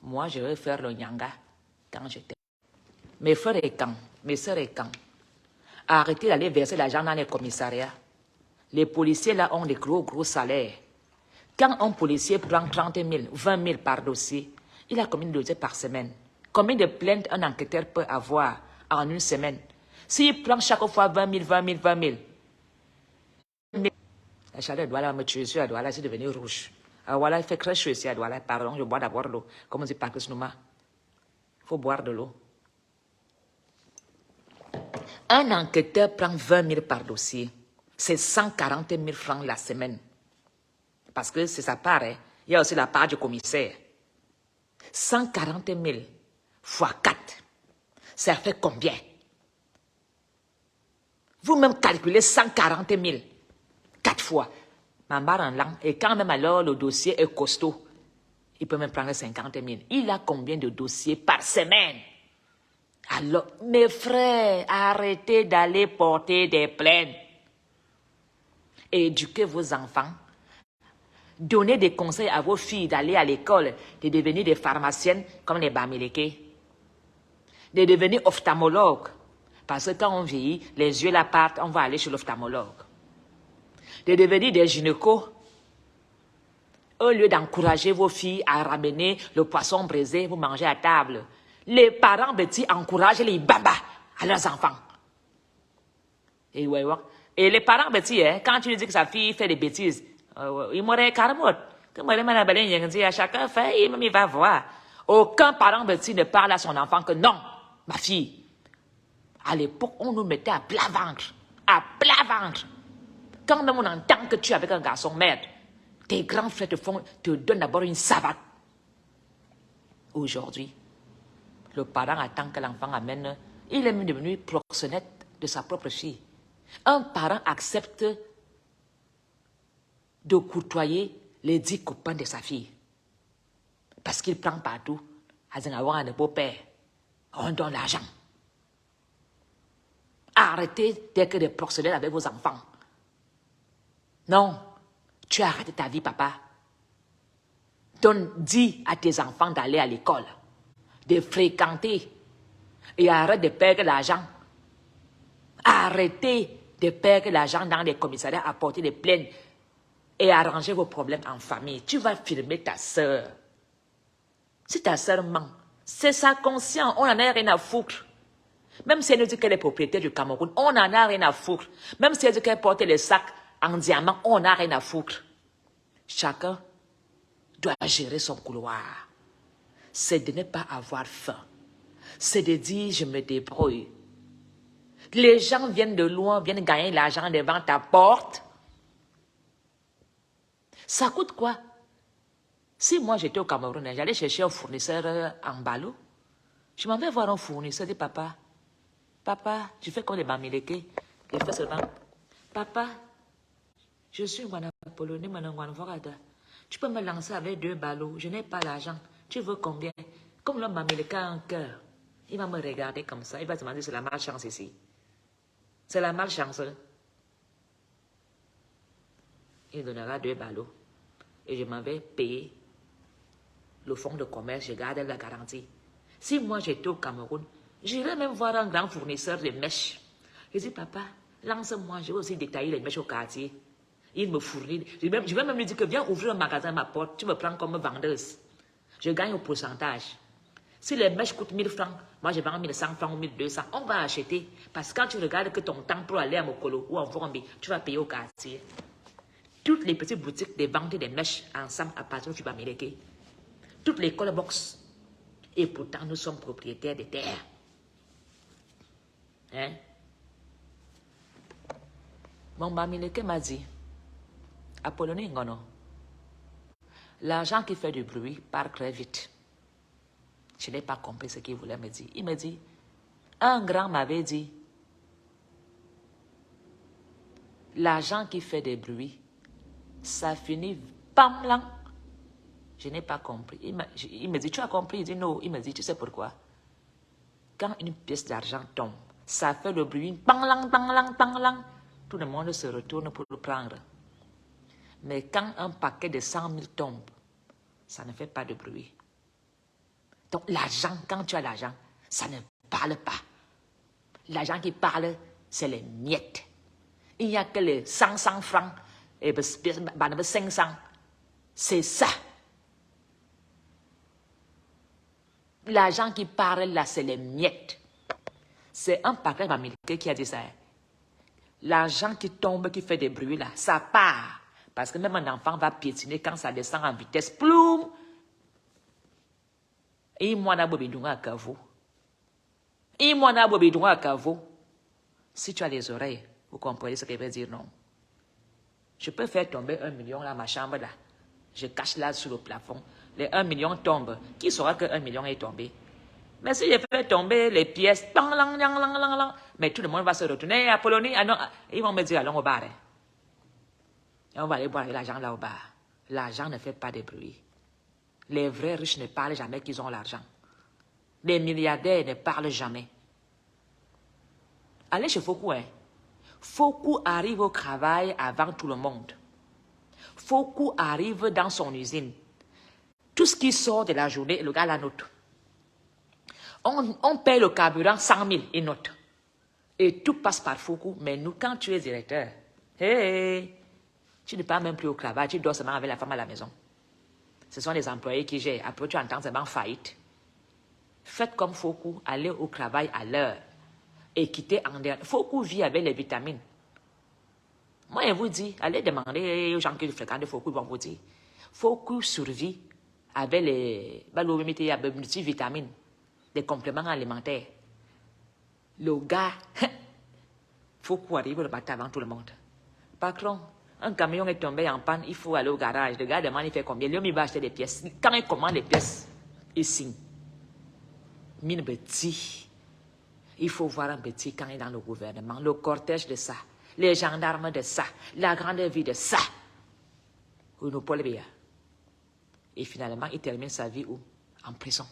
moi, je vais faire le nyanga quand j'étais. Mes frères et quand, mes soeurs et quand, arrêtez d'aller verser l'argent dans les commissariats. Les policiers là ont des gros salaires. Quand un policier prend 30 000, 20 000 par dossier, il a combien de dossiers par semaine? Combien de plaintes un enquêteur peut avoir en une semaine? S'il prend chaque fois 20 000, la chaleur doit la me tuer sur la doigt, c'est devenu rouge. Voilà, il fait très chaud ici à Douala. Pardon, je bois d'abord l'eau. Comme on dit pas que ce il faut boire de l'eau. Un enquêteur prend 20 000 par dossier. C'est 140 000 francs la semaine. Parce que c'est sa part. Hein. Il y a aussi la part du commissaire. 140 000 fois 4. Ça fait combien? Vous-même calculez 140 000. 4 fois. Et quand même alors le dossier est costaud, il peut même prendre 50 000. Il a combien de dossiers par semaine? Alors, mes frères, arrêtez d'aller porter des plaintes. Éduquez vos enfants. Donnez des conseils à vos filles d'aller à l'école, de devenir des pharmaciennes comme les Bamileke. De devenir ophtalmologue. Parce que quand on vieillit, les yeux là partent, on va aller chez l'ophtalmologue. De devenir des gynécos. Au lieu d'encourager vos filles à ramener le poisson braisé, vous mangez à table. Les parents petits encouragent les babas à leurs enfants. Et, les parents petits, quand tu lui dis que sa fille fait des bêtises, il m'aurait carrément. Chacun fait, il va voir. Aucun parent petit ne parle à son enfant que non, ma fille. À l'époque, on nous mettait à plat ventre. À plat ventre. Quand même on entend que tu es avec un garçon merde, tes grands frères te donnent d'abord une savate. Aujourd'hui, le parent attend que l'enfant amène. Il est même devenu proxénète de sa propre fille. Un parent accepte de côtoyer les 10 copains de sa fille. Parce qu'il prend partout. Un beau-père. On donne l'argent. Arrêtez d'être des proxénètes avec vos enfants. Non, tu as arrêté ta vie, papa. Dis à tes enfants d'aller à l'école, de fréquenter et arrête de perdre l'argent. Arrêtez de perdre l'argent dans les commissariats à porter des plaintes et arranger vos problèmes en famille. Tu vas filmer ta soeur. Si ta soeur ment, c'est sa conscience, on n'en a rien à foutre. Même si elle nous dit qu'elle est propriétaire du Cameroun, on n'en a rien à foutre. Même si elle dit qu'elle porte les sacs en diamant, on n'a rien à foutre. Chacun doit gérer son couloir. C'est de ne pas avoir faim. C'est de dire, je me débrouille. Les gens viennent de loin, viennent gagner l'argent devant ta porte. Ça coûte quoi? Si moi j'étais au Cameroun, j'allais chercher un fournisseur en ballot. Je m'en vais voir un fournisseur, je dis papa, tu fais comme les Bamileke. Il fait seulement, papa, je suis un Polonais, tu peux me lancer avec 2 ballots, je n'ai pas l'argent. Tu veux combien? Comme l'homme Bamileke a un cœur, il va me regarder comme ça, il va se demander c'est la malchance ici. C'est la malchance. Il donnera 2 ballots. Et je m'en vais payer le fonds de commerce, je garde la garantie. Si moi j'étais au Cameroun, j'irais même voir un grand fournisseur de mèches. Je dis, papa, lance-moi, je vais aussi détailler les mèches au quartier. Il me fournit. Je vais même lui dire que viens ouvrir un magasin à ma porte, tu me prends comme vendeuse. Je gagne au pourcentage. Si les mèches coûtent 1000 francs, moi je vends 1100 francs ou 1200, on va acheter. Parce que quand tu regardes que ton temps pour aller à Mokolo ou en Vorombi, tu vas payer au quartier. Toutes les petites boutiques de vente des mèches ensemble à partir du Bamileke. Toutes les colobox. Et pourtant, nous sommes propriétaires des terres. Hein? Mon Bamileke m'a dit, Apollonie Ngono, l'argent qui fait du bruit part très vite. Je n'ai pas compris ce qu'il voulait me dire. Il me dit, un grand m'avait dit, l'argent qui fait des bruits, ça finit pam lang. Je n'ai pas compris. Il me dit, tu as compris? Il dit non. Il me dit, tu sais pourquoi? Quand une pièce d'argent tombe, ça fait le bruit, pang lang, pang lang, pang lang. Tout le monde se retourne pour le prendre. Mais quand un paquet de 100 000 tombe, ça ne fait pas de bruit. Donc l'argent, quand tu as l'argent, ça ne parle pas. L'argent qui parle, c'est les miettes. Il n'y a que les 100 francs et 500. C'est ça. L'argent qui parle là, c'est les miettes. C'est un paquet américain qui a dit ça. L'argent qui tombe, qui fait des bruits là, ça part. Parce que même un enfant va piétiner quand ça descend en vitesse. Ploum! Et moi, n'a bobidunga à Kavo. Et moi, n'a bobidunga à Kavo. Si tu as les oreilles, vous comprenez ce qu'il veut dire, non? Je peux faire tomber 1 million là, ma chambre là. Je cache là sur le plafond. Les 1 million tombent. Qui saura que 1 million est tombé? Mais si je fais tomber les pièces, mais tout le monde va se retourner à Polonie. Ils vont me dire, allons au bar. Et on va aller boire l'argent là au bar. L'argent ne fait pas de bruit. Les vrais riches ne parlent jamais qu'ils ont l'argent. Les milliardaires ne parlent jamais. Allez chez Fokou, hein. Fokou arrive au travail avant tout le monde. Fokou arrive dans son usine. Tout ce qui sort de la journée, le gars la note. On paye le carburant 100 000, il note. Et tout passe par Fokou. Mais nous, quand tu es directeur, hey, tu ne pars même plus au travail, tu dors seulement avec la femme à la maison. Ce sont les employés qui gèrent. Après, tu entends seulement faillite. Faites comme Fokou, allez au travail à l'heure. Et quittez en dernier. Fokou vit avec les vitamines. Moi, je vous dis, allez demander aux gens qui fréquentent Fokou, ils vont vous dire. Fokou survit avec les multivitamines, des compléments alimentaires. Le gars, Fokou arrive le matin avant tout le monde. Patron, un camion est tombé en panne, il faut aller au garage. Le gars demande, il fait combien? Lui, il va acheter des pièces. Quand il commande les pièces, il signe. Mine petit. Il faut voir un petit quand il est dans le gouvernement. Le cortège de ça. Les gendarmes de ça. La grande vie de ça. Et finalement, il termine sa vie où? En prison.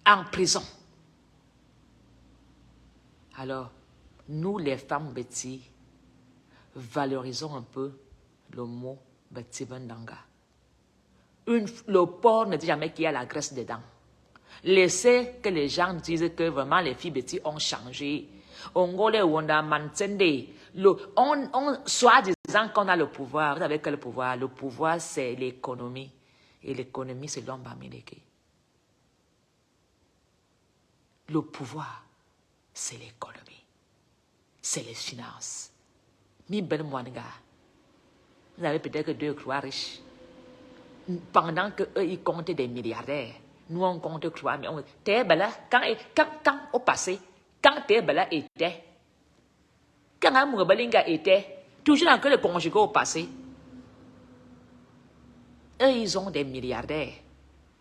En prison. Alors, nous les femmes Betty, valorisons un peu le mot Betty Vendanga. Le porc ne dit jamais qu'il y a la graisse dedans. Laissez que les gens disent que vraiment les filles Betty ont changé. On soit disant qu'on a le pouvoir. Vous savez quel pouvoir? Le pouvoir, c'est l'économie. Et l'économie, c'est l'homme américain. Le pouvoir, c'est l'économie. C'est les finances. Mi ben Mwanga. Vous avez peut-être 2 croix riches. Pendant qu'eux, ils comptent des milliardaires. Nous, on compte 3 millions. Quand au passé, quand Tébala était, quand Amoubalinga était, toujours encore le conjugué au passé, eux, ils ont des milliardaires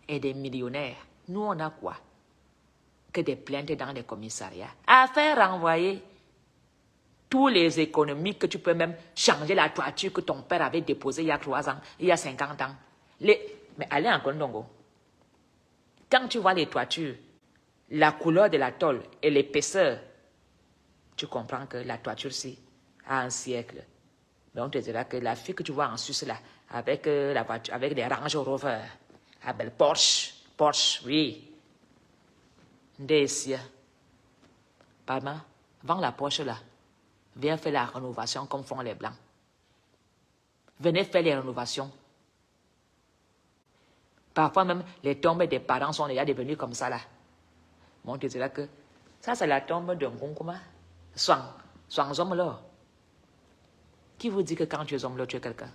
et des millionnaires. Nous, on a quoi? Que des plaintes dans les commissariats. À faire renvoyer tous les économies que tu peux même changer la toiture que ton père avait déposée il y a 3 ans, il y a 50 ans. Mais allez en Kondongo. Quand tu vois les toitures, la couleur de la tôle et l'épaisseur, tu comprends que la toiture-ci a un siècle. Mais on te dira que la fille que tu vois en Suisse là, avec la voiture, avec des Range Rover, la belle Porsche, oui. Ndessia. Palma, vends la Porsche là. Viens faire la rénovation comme font les Blancs. Venez faire les rénovations. Parfois même, les tombes des parents sont déjà devenues comme ça là. Bon, on te dira que ça c'est la tombe d'un Gonkuma. Sois homme là. Qui vous dit que quand tu es homme là, tu es quelqu'un?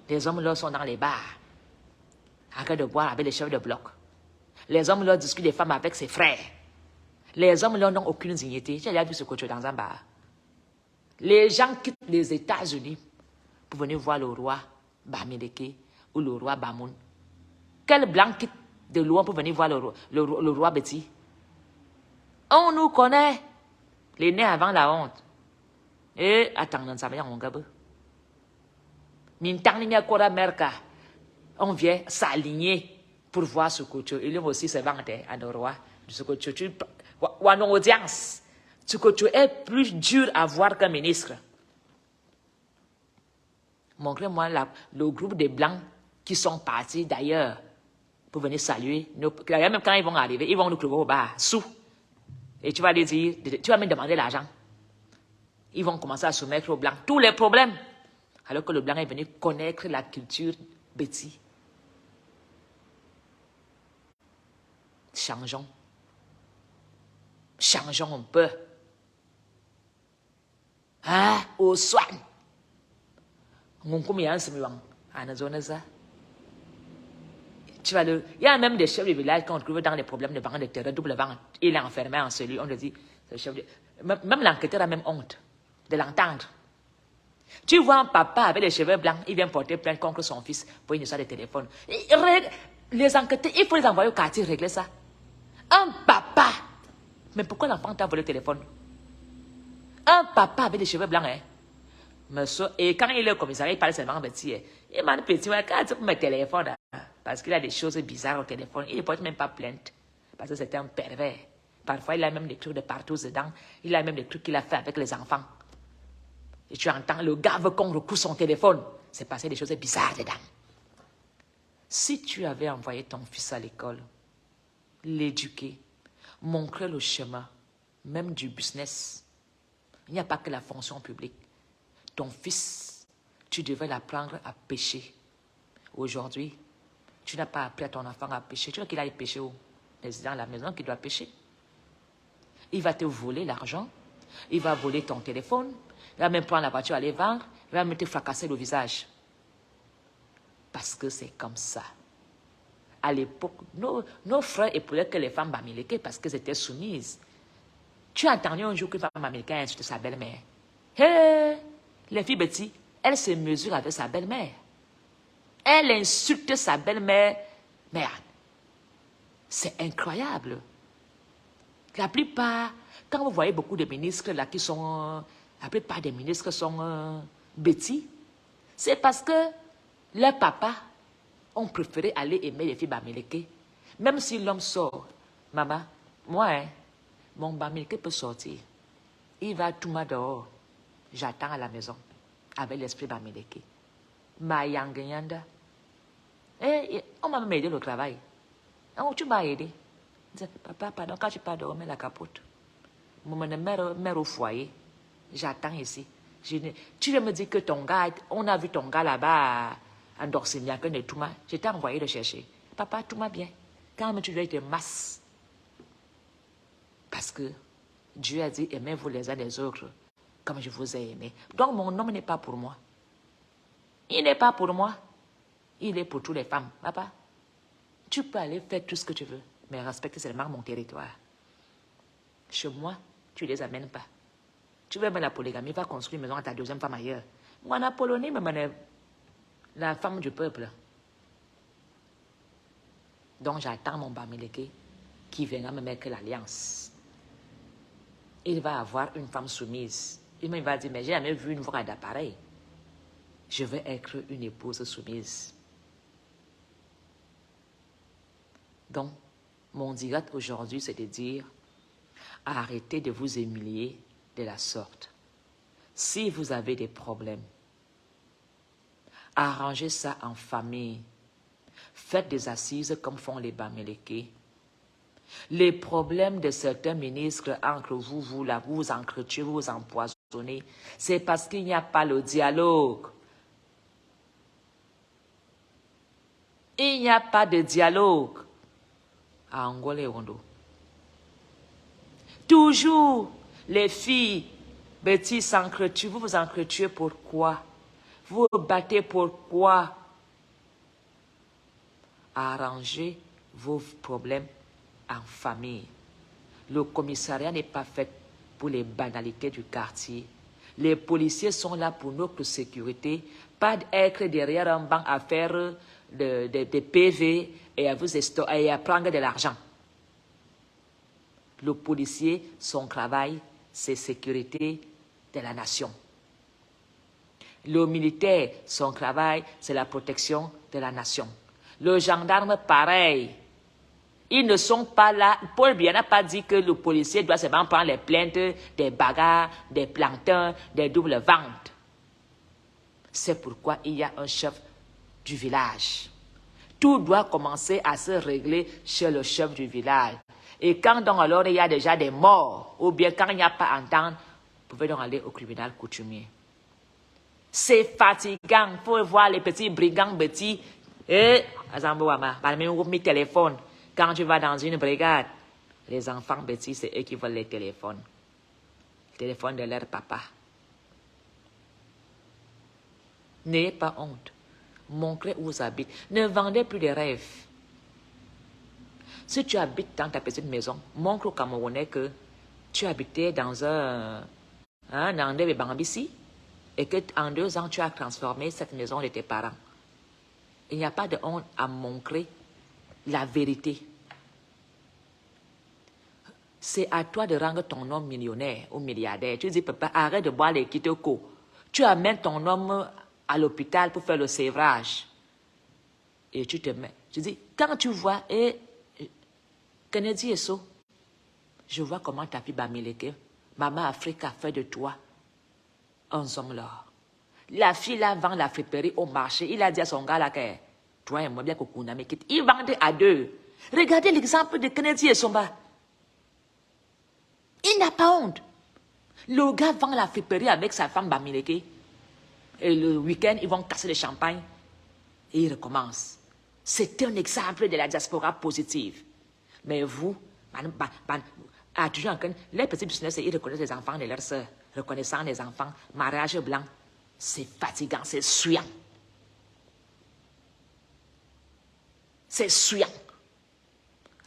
Les hommes là sont dans les bars. Arrête de boire avec les chefs de bloc. Les hommes là discutent des femmes avec ses frères. Les hommes là n'ont aucune dignité. J'ai déjà vu ce que tu es dans un bar. Les gens quittent les États-Unis pour venir voir le roi Bamileke ou le roi Bamoun. Quel blanc quitte de loin pour venir voir le roi Betty? On nous connaît. Les nez avant la honte. Et attends, on s'en va en Gabou. On vient s'aligner pour voir ce que tu... Il y a aussi se vanter à nos rois. Ce que tu... Ou à nos audiences. Ce que tu es plus dur à voir qu'un ministre. Montrez-moi le groupe des Blancs qui sont partis d'ailleurs pour venir saluer. Même quand ils vont arriver, ils vont nous trouver au bar, sous. Et tu vas les dire, tu vas me demander l'argent. Ils vont commencer à soumettre aux Blancs tous les problèmes. Alors que le Blanc est venu connaître la culture Betty. Changeons. Changeons un peu. Ah, au soin. Tu vas il y a même des chefs de village qu'on trouve dans les problèmes de vente de terrain, double vente. Il est enfermé en celui, on le dit, même l'enquêteur a même honte de l'entendre. Tu vois un papa avec les cheveux blancs, il vient porter plainte contre son fils pour une histoire de téléphone. Les enquêteurs, il faut les envoyer au quartier régler ça. Un papa. Mais pourquoi l'enfant t'a volé le téléphone? Un papa avec les cheveux blancs, hein? Monsieur, et quand il est au commissariat, il parle seulement petit. Il m'a dit, petit, quand tu peux me téléphoner, parce qu'il a des choses bizarres au téléphone, il ne porte même pas plainte. Parce que c'est un pervers. Parfois, il a même des trucs de partout dedans. Il a même des trucs qu'il a fait avec les enfants. Et tu entends, le gars veut qu'on recoue son téléphone. C'est passé des choses bizarres dedans. Si tu avais envoyé ton fils à l'école, l'éduquer, montrer le chemin, même du business, il n'y a pas que la fonction publique. Ton fils, tu devais l'apprendre à pêcher. Aujourd'hui, tu n'as pas appris à ton enfant à pêcher. Tu veux qu'il aille pêcher où? C'est dans la maison qu'il doit pêcher. Il va te voler l'argent, il va voler ton téléphone, il va même prendre la voiture, aller vendre, il va même te fracasser le visage. Parce que c'est comme ça. À l'époque, nos frères éprouvaient que les femmes bamileke parce qu'elles étaient soumises. Tu as entendu un jour qu'une femme américaine insulte sa belle-mère. Hé, les filles Betty, elles se mesurent avec sa belle-mère. Elle insulte sa belle-mère. Merde, c'est incroyable. La plupart, quand vous voyez beaucoup de ministres là qui sont... la plupart des ministres sont Betty, c'est parce que leurs papas ont préféré aller aimer les filles bamileke. Même si l'homme sort, maman, moi, mon bamileke peut sortir. Il va tout mal dehors. J'attends à la maison avec l'esprit bamileke. Ma yanganyanda. On m'a même aidé le travail. Oh, tu m'as aidé. Papa, pardon, quand tu pars dehors, mets la capote. Mère au foyer. J'attends ici. Tu veux me dire que ton gars, on a vu ton gars là-bas à Dorsignac et Touma. Je t'ai envoyé le chercher. Papa, tout va bien. Quand même tu dois être masse. Parce que Dieu a dit, aimez-vous les uns les autres comme je vous ai aimé. Donc mon homme n'est pas pour moi. Il n'est pas pour moi. Il est pour toutes les femmes. Papa, tu peux aller faire tout ce que tu veux, mais respecte seulement mon territoire. Chez moi, tu ne les amènes pas. Tu veux mettre la polygamie, va construire une maison à ta deuxième femme ailleurs. Moi, la Polonie, la femme du peuple. Donc, j'attends mon bamileke qui viendra me mettre l'alliance. Il va avoir une femme soumise. Il va dire, mais j'ai jamais vu une voix d'appareil. Je veux être une épouse soumise. Donc, mon direct aujourd'hui, c'est de dire, arrêtez de vous humilier de la sorte. Si vous avez des problèmes, arrangez ça en famille. Faites des assises comme font les bamileke. Les problèmes de certains ministres entre vous, vous entretuez, vous empoisonnez, c'est parce qu'il n'y a pas le dialogue. Il n'y a pas de dialogue à Angola et Rondo. Toujours, les filles, Betty s'entretuent, vous vous entretuez pourquoi? Vous vous battez pourquoi? Arrangez vos problèmes en famille. Le commissariat n'est pas fait pour les banalités du quartier. Les policiers sont là pour notre sécurité, pas être derrière un banc à faire des PV et à prendre de l'argent. Le policier, son travail, c'est sécurité de la nation. Le militaire, son travail, c'est la protection de la nation. Le gendarme, pareil. Ils ne sont pas là. Paul Biya n'a pas dit que le policier doit seulement prendre les plaintes des bagarres, des plantains, des doubles ventes. C'est pourquoi il y a un chef du village. Tout doit commencer à se régler chez le chef du village. Et quand donc alors il y a déjà des morts, ou bien quand il n'y a pas à entendre, vous pouvez donc aller au tribunal coutumier. C'est fatigant. Il faut voir les petits brigands petits. Et, mes téléphones. Quand tu vas dans une brigade, les enfants petits, c'est eux qui veulent les téléphones. Le téléphone de leur papa. N'ayez pas honte. Montrez où vous habitez. Ne vendez plus de rêves. Si tu habites dans ta petite maison, montre aux Camerounais que tu habitais dans un endroit de Bambissi et qu'en 2 ans, tu as transformé cette maison de tes parents. Il n'y a pas de honte à montrer la vérité. C'est à toi de rendre ton homme millionnaire ou milliardaire. Tu dis, papa, arrête de boire les kitoko. Tu amènes ton homme à l'hôpital pour faire le sévrage. Et tu te mets. Tu dis, quand tu vois, Kennedy Esso, je vois comment ta fille Bamileke, Maman Afrique a fait de toi un homme là. La fille là vend la friperie au marché. Il a dit à son gars là que toi et moi bien qu'on a mis quitte. Il vendait à deux. Regardez l'exemple de Kennedy et Somba. Il n'a pas honte. Le gars vend la friperie avec sa femme Bamileke. Et le week-end, ils vont casser le champagne. Et ils recommencent. C'est un exemple de la diaspora positive. Mais vous, les petits business, ils reconnaissent les enfants de leurs sœurs. Reconnaissant les enfants, mariage blanc, c'est fatigant, c'est souillant. C'est souillant.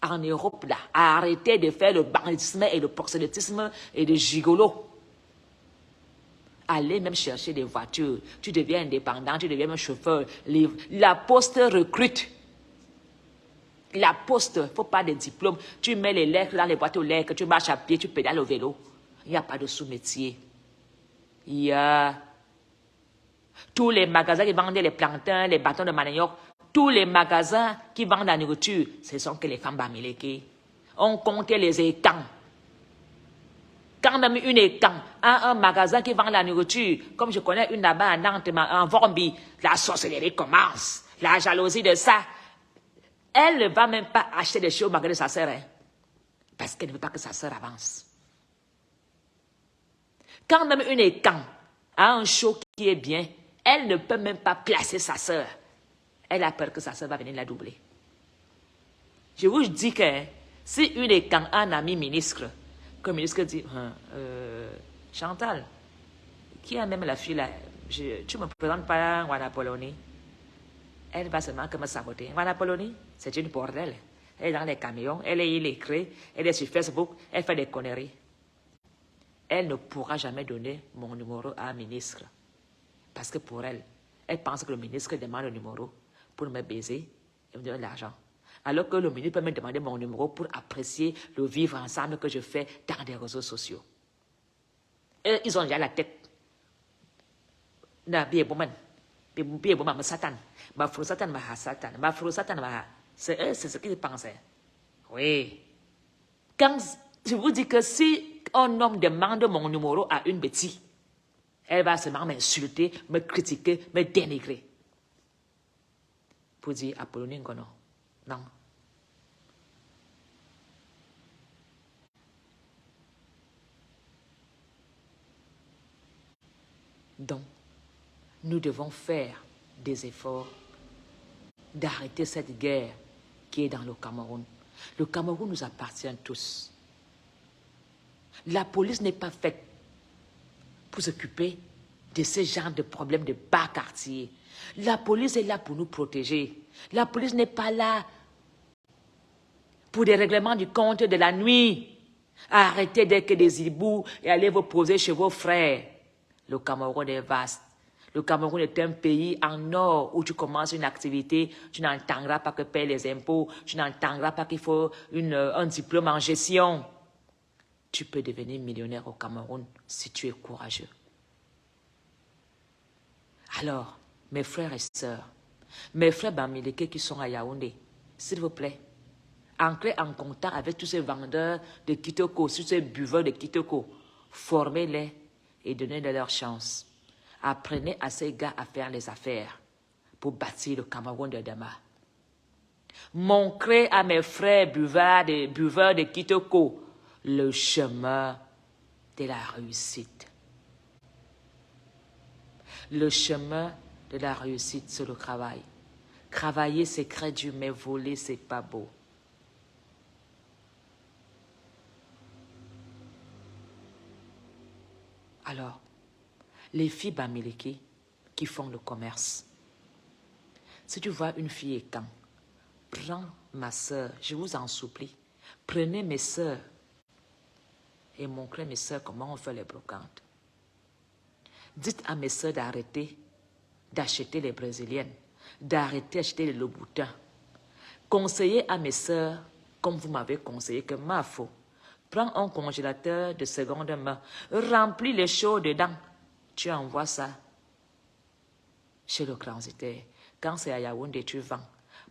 En Europe, là, arrêtez de faire le banditisme et le proxénétisme et le gigolo. Allez même chercher des voitures. Tu deviens indépendant, tu deviens un chauffeur. La poste recrute. La poste, il ne faut pas de diplôme. Tu mets les lettres dans les boîtes aux lettres, tu marches à pied, tu pédales au vélo. Il n'y a pas de sous-métier. Il y a tous les magasins qui vendent les plantains, les bâtons de manioc, tous les magasins qui vendent la nourriture, ce sont que les femmes Bamileke. On comptait les étangs. Quand même une étang a un magasin qui vend la nourriture, comme je connais une là-bas à Nantes, en Vormbi, la sorcellerie commence, la jalousie de ça. Elle ne va même pas acheter des choses au magasin de sa sœur, hein, parce qu'elle ne veut pas que sa sœur avance. Quand même une étang a un show qui est bien, elle ne peut même pas placer sa sœur. Elle a peur que sa sœur va venir la doubler. Je vous dis que si une étang a un ami ministre, comme le ministre dit, Chantal, qui a même la fille là, tu ne me présentes pas Wana Poloni. Elle va seulement me saboter. Wana Poloni, c'est une bordel. Elle est dans les camions, elle est illettrée, elle est sur Facebook, elle fait des conneries. Elle ne pourra jamais donner mon numéro à un ministre. Parce que pour elle, elle pense que le ministre demande le numéro pour me baiser et me donner de l'argent. Alors que le ministre peut me demander mon numéro pour apprécier le vivre ensemble que je fais dans des réseaux sociaux. Et ils ont déjà la tête. C'est ce qu'ils pensaient. Oui. Quand je vous dis que si un homme demande mon numéro à une bêtise, elle va seulement m'insulter, me critiquer, me dénigrer. Pour dire Apollonie Ngono. Non. Donc, nous devons faire des efforts d'arrêter cette guerre qui est dans le Cameroun. Le Cameroun nous appartient tous. La police n'est pas faite pour s'occuper de ce genre de problèmes de bas quartier. La police est là pour nous protéger. La police n'est pas là pour des règlements du compte de la nuit. Arrêtez dès que des hiboux et allez vous poser chez vos frères. Le Cameroun est vaste. Le Cameroun est un pays en or où tu commences une activité, tu n'entendras pas que payer les impôts, tu n'entendras pas qu'il faut un diplôme en gestion. Tu peux devenir millionnaire au Cameroun si tu es courageux. Alors, mes frères et sœurs, mes frères Bamileke qui sont à Yaoundé, s'il vous plaît, entrez en contact avec tous ces vendeurs de Kitoko, tous ces buveurs de Kitoko. Formez-les et donnez-leur leur chance. Apprenez à ces gars à faire les affaires pour bâtir le Cameroun de demain. Montrez à mes frères buveurs de Kitoko le chemin de la réussite. Le chemin de la réussite, c'est le travail. Travailler, c'est très dur, mais voler, c'est pas beau. Alors, les filles Bamileke qui font le commerce, si tu vois une fille étant, prends ma soeur, je vous en supplie, prenez mes soeurs et montrez mes soeurs comment on fait les brocantes. Dites à mes soeurs d'arrêter d'acheter les brésiliennes, d'arrêter d'acheter les Louboutins. Conseillez à mes soeurs, comme vous m'avez conseillé, que ma faux, prends un congélateur de seconde main, remplis les choses dedans, tu envoies ça chez le transitaire. Quand c'est à Yaoundé, tu vends.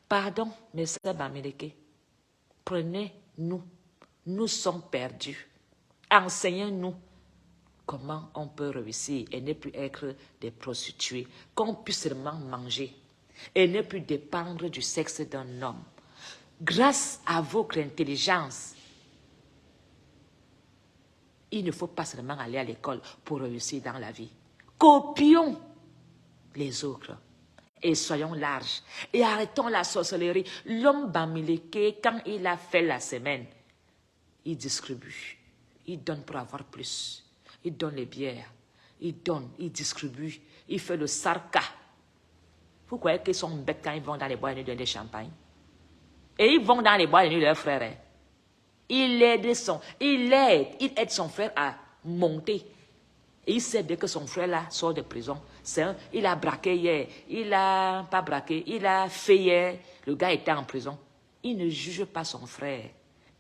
Pardon, mes soeurs Bamileke, prenez nous sommes perdus. Enseignez-nous comment on peut réussir et ne plus être des prostituées, qu'on puisse seulement manger et ne plus dépendre du sexe d'un homme. Grâce à votre intelligence, il ne faut pas seulement aller à l'école pour réussir dans la vie. Copions les autres et soyons larges et arrêtons la sorcellerie. L'homme Bamileke, quand il a fait la semaine, il distribue, il donne pour avoir plus, il donne les bières, il donne, il distribue, il fait le sarka. Vous croyez qu'ils sont bêtes quand ils vont dans les bois de nuit donner des champagne? Et ils vont dans les bois de nuit de leurs frères. Hein? Il aide son frère à monter. Et il sait bien que son frère là sort de prison. Il a braqué hier, il a pas braqué, il a fait hier. Le gars était en prison. Il ne juge pas son frère.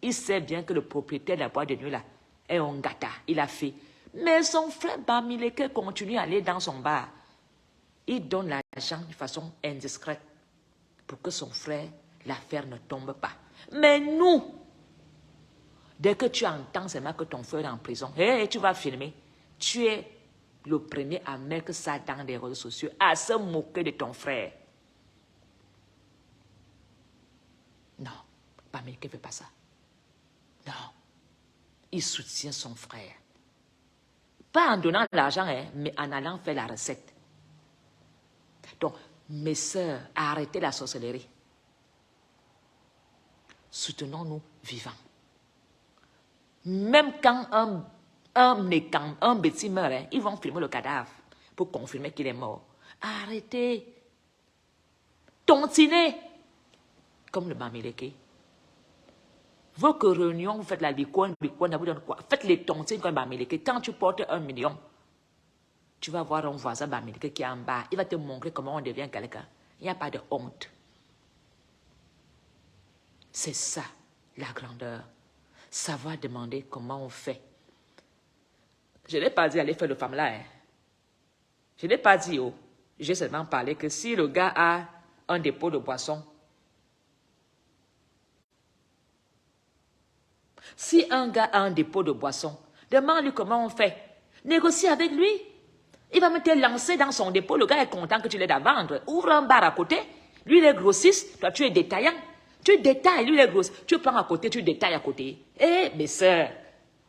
Il sait bien que le propriétaire de la boîte de nuit là est un gâta. Il a fait. Mais son frère Bamileke continue à aller dans son bar. Il donne l'argent de façon indiscrète pour que son frère, l'affaire ne tombe pas. Mais nous, dès que tu entends seulement que ton frère est en prison, hey, tu vas filmer. Tu es le premier à mettre ça dans les réseaux sociaux, à se moquer de ton frère. Non, Bamileke ne fait pas ça. Non, il soutient son frère. Pas en donnant l'argent, hein, mais en allant faire la recette. Donc, mes sœurs, arrêtez la sorcellerie. Soutenons-nous vivants. Même quand un bêtis meurt, hein, ils vont filmer le cadavre pour confirmer qu'il est mort. Arrêtez. Tontinez. Comme le Bamileke. Vos réunions, vous faites la licorne, vous donne quoi? Faites les tontines comme Bamileke. Quand tu portes 1 million, tu vas voir un voisin Bamileke qui est en bas. Il va te montrer comment on devient quelqu'un. Il n'y a pas de honte. C'est ça, la grandeur. Savoir demander comment on fait. Je n'ai pas dit aller faire le femme là. Hein. Je n'ai pas dit oh. J'ai seulement parlé que si le gars a un dépôt de boisson, si un gars a un dépôt de boisson, demande-lui comment on fait. Négocie avec lui. Il va me te lancer dans son dépôt. Le gars est content que tu l'aides à vendre. Ouvre un bar à côté. Lui, il est grossiste. Toi, tu es détaillant. Tu détailles. Lui, il est grossiste. Tu prends à côté, tu détailles à côté. Eh, mes sœurs,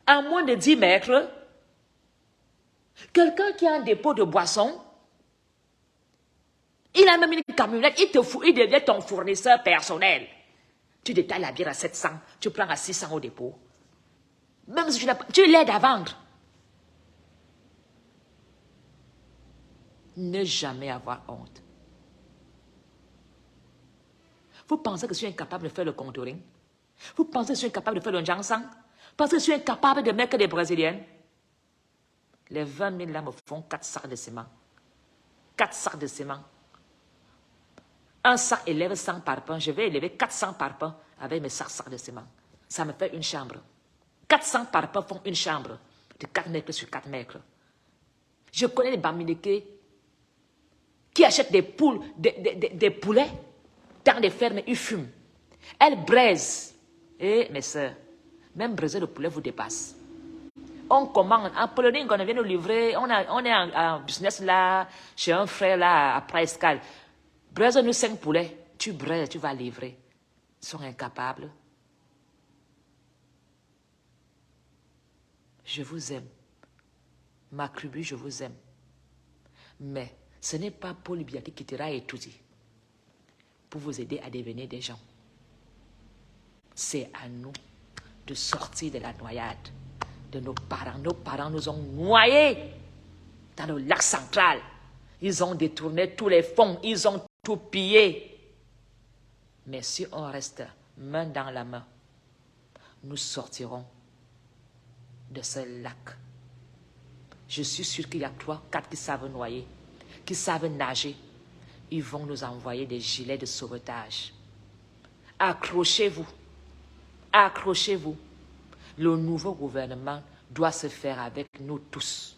à moins de 10 mètres, quelqu'un qui a un dépôt de boisson, il a même une camionnette. Il devient ton fournisseur personnel. Tu détailles la bière à 700. Tu prends à 600 au dépôt. Même si tu l'aides à vendre. Ne jamais avoir honte. Vous pensez que je suis incapable de faire le contouring? Vous pensez que je suis incapable de faire le jansang? Parce que je suis incapable de mettre des Brésiliennes? Les 20 000 là me font 4 sacs de ciment. 4 sacs de ciment. Un sac élève 100 parpaings. Je vais élever 400 parpaings avec mes sacs de ciment. Ça me fait une chambre. 400 parpaings font une chambre de 4 mètres sur 4 mètres. Je connais les Bamileke qui achètent des poules, des poulets dans des fermes et ils fument. Elles braisent. Et mes soeurs, même braiser le poulet vous dépasse. On commande, en Pologne, quand on vient nous livrer, on est en business là, chez un frère là, à Prescal. Braise-nous 5 poulets. Tu braises, tu vas livrer. Ils sont incapables. Je vous aime. Ma tribu, je vous aime. Mais ce n'est pas Paul Biaki qui t'ira étudier pour vous aider à devenir des gens. C'est à nous de sortir de la noyade de nos parents. Nos parents nous ont noyés dans le lac central. Ils ont détourné tous les fonds. Ils ont tout pillé. Mais si on reste main dans la main, nous sortirons de ce lac. Je suis sûr qu'il y a 3, 4 qui savent noyer, qui savent nager. Ils vont nous envoyer des gilets de sauvetage. Accrochez-vous. Accrochez-vous. Le nouveau gouvernement doit se faire avec nous tous.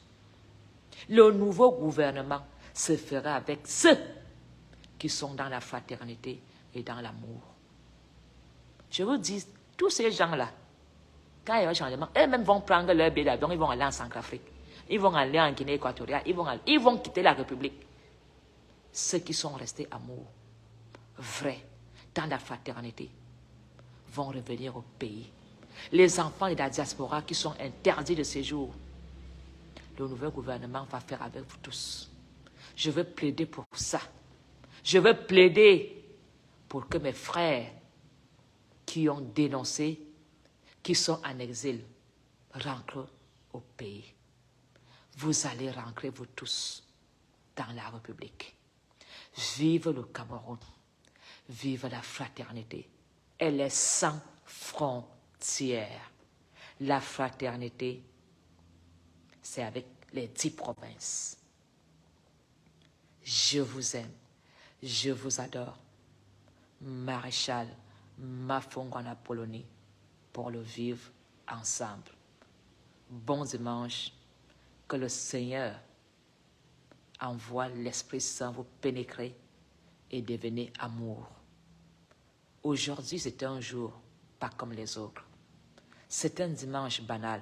Le nouveau gouvernement se fera avec ceux qui sont dans la fraternité et dans l'amour. Je vous dis Tous ces gens-là, quand il y a un changement, eux-mêmes vont prendre leur billet d'avion, ils vont aller en Centrafrique. Ils vont aller en Guinée équatoriale, ils vont quitter la République. Ceux qui sont restés amoureux, vrais, dans la fraternité, vont revenir au pays. Les enfants de la diaspora qui sont interdits de séjour, le nouveau gouvernement va faire avec vous tous. Je veux plaider pour ça. Je veux plaider pour que mes frères qui ont dénoncé, qui sont en exil, rentrent au pays. Vous allez rentrer, vous tous, dans la République. Vive le Cameroun. Vive la fraternité. Elle est sans frontières. La fraternité, c'est avec les 10 provinces. Je vous aime. Je vous adore. Maréchal Mafongwana Polony, pour le vivre ensemble. Bon dimanche. Que le Seigneur envoie l'Esprit Saint vous pénétrer et devenir amour. Aujourd'hui, c'est un jour pas comme les autres. C'est un dimanche banal,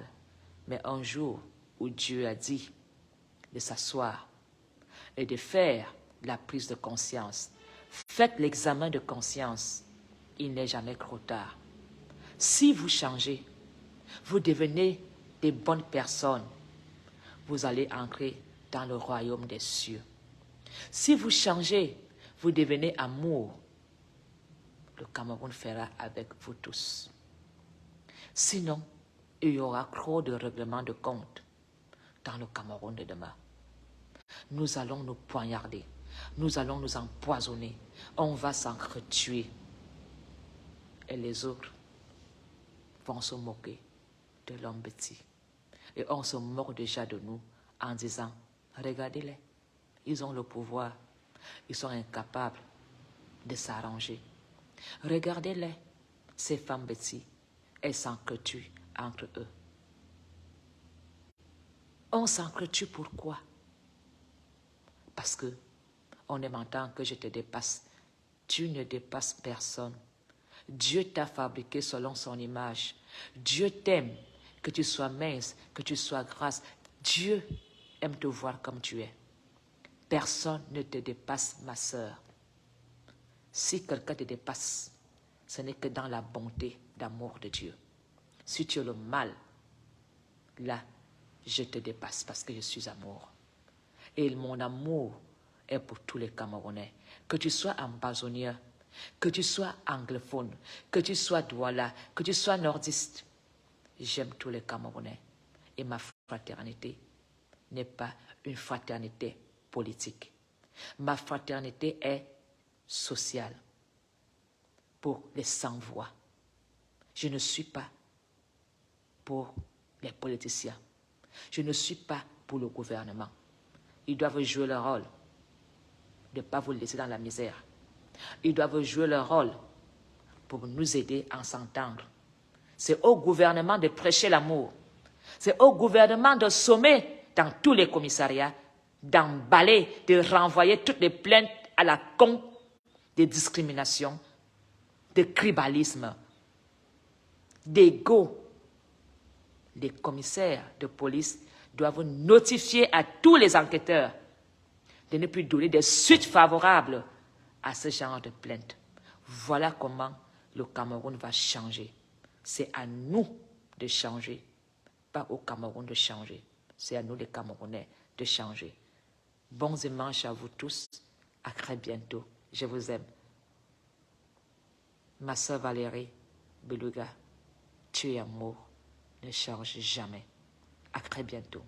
mais un jour où Dieu a dit de s'asseoir et de faire la prise de conscience. Faites l'examen de conscience. Il n'est jamais trop tard. Si vous changez, vous devenez des bonnes personnes, vous allez entrer dans le royaume des cieux. Si vous changez, vous devenez amour, le Cameroun fera avec vous tous. Sinon, il y aura trop de règlements de compte dans le Cameroun de demain. Nous allons nous poignarder, nous allons nous empoisonner, on va s'entretuer. Et les autres vont se moquer de l'homme petit. Et on se moque déjà de nous en disant, regardez-les, ils ont le pouvoir, ils sont incapables de s'arranger. Regardez-les, ces femmes bêtises, elles s'entretuent entre eux. On s'entretue pourquoi? Parce que on aime entendre que je te dépasse. Tu ne dépasses personne. Dieu t'a fabriqué selon son image. Dieu t'aime, que tu sois mince, que tu sois grasse. Dieu aime te voir comme tu es. Personne ne te dépasse, ma sœur. Si quelqu'un te dépasse, ce n'est que dans la bonté d'amour de Dieu. Si tu as le mal, là, je te dépasse parce que je suis amour. Et mon amour est pour tous les Camerounais. Que tu sois ambazonien, que tu sois anglophone, que tu sois douala, que tu sois nordiste. J'aime tous les Camerounais. Et ma fraternité n'est pas une fraternité politique. Ma fraternité est sociale pour les sans-voix. Je ne suis pas pour les politiciens. Je ne suis pas pour le gouvernement. Ils doivent jouer leur rôle de ne pas vous laisser dans la misère. Ils doivent jouer leur rôle pour nous aider à s'entendre. C'est au gouvernement de prêcher l'amour. C'est au gouvernement de sommer dans tous les commissariats, d'emballer, de renvoyer toutes les plaintes à la con de discrimination, de tribalisme, d'égo. Les commissaires de police doivent notifier à tous les enquêteurs de ne plus donner des suites favorables à ce genre de plaintes. Voilà comment le Cameroun va changer. C'est à nous de changer, pas au Cameroun de changer. C'est à nous les Camerounais de changer. Bons dimanches à vous tous. À très bientôt. Je vous aime. Ma sœur Valérie Beluga, tu es amour. Ne change jamais. À très bientôt.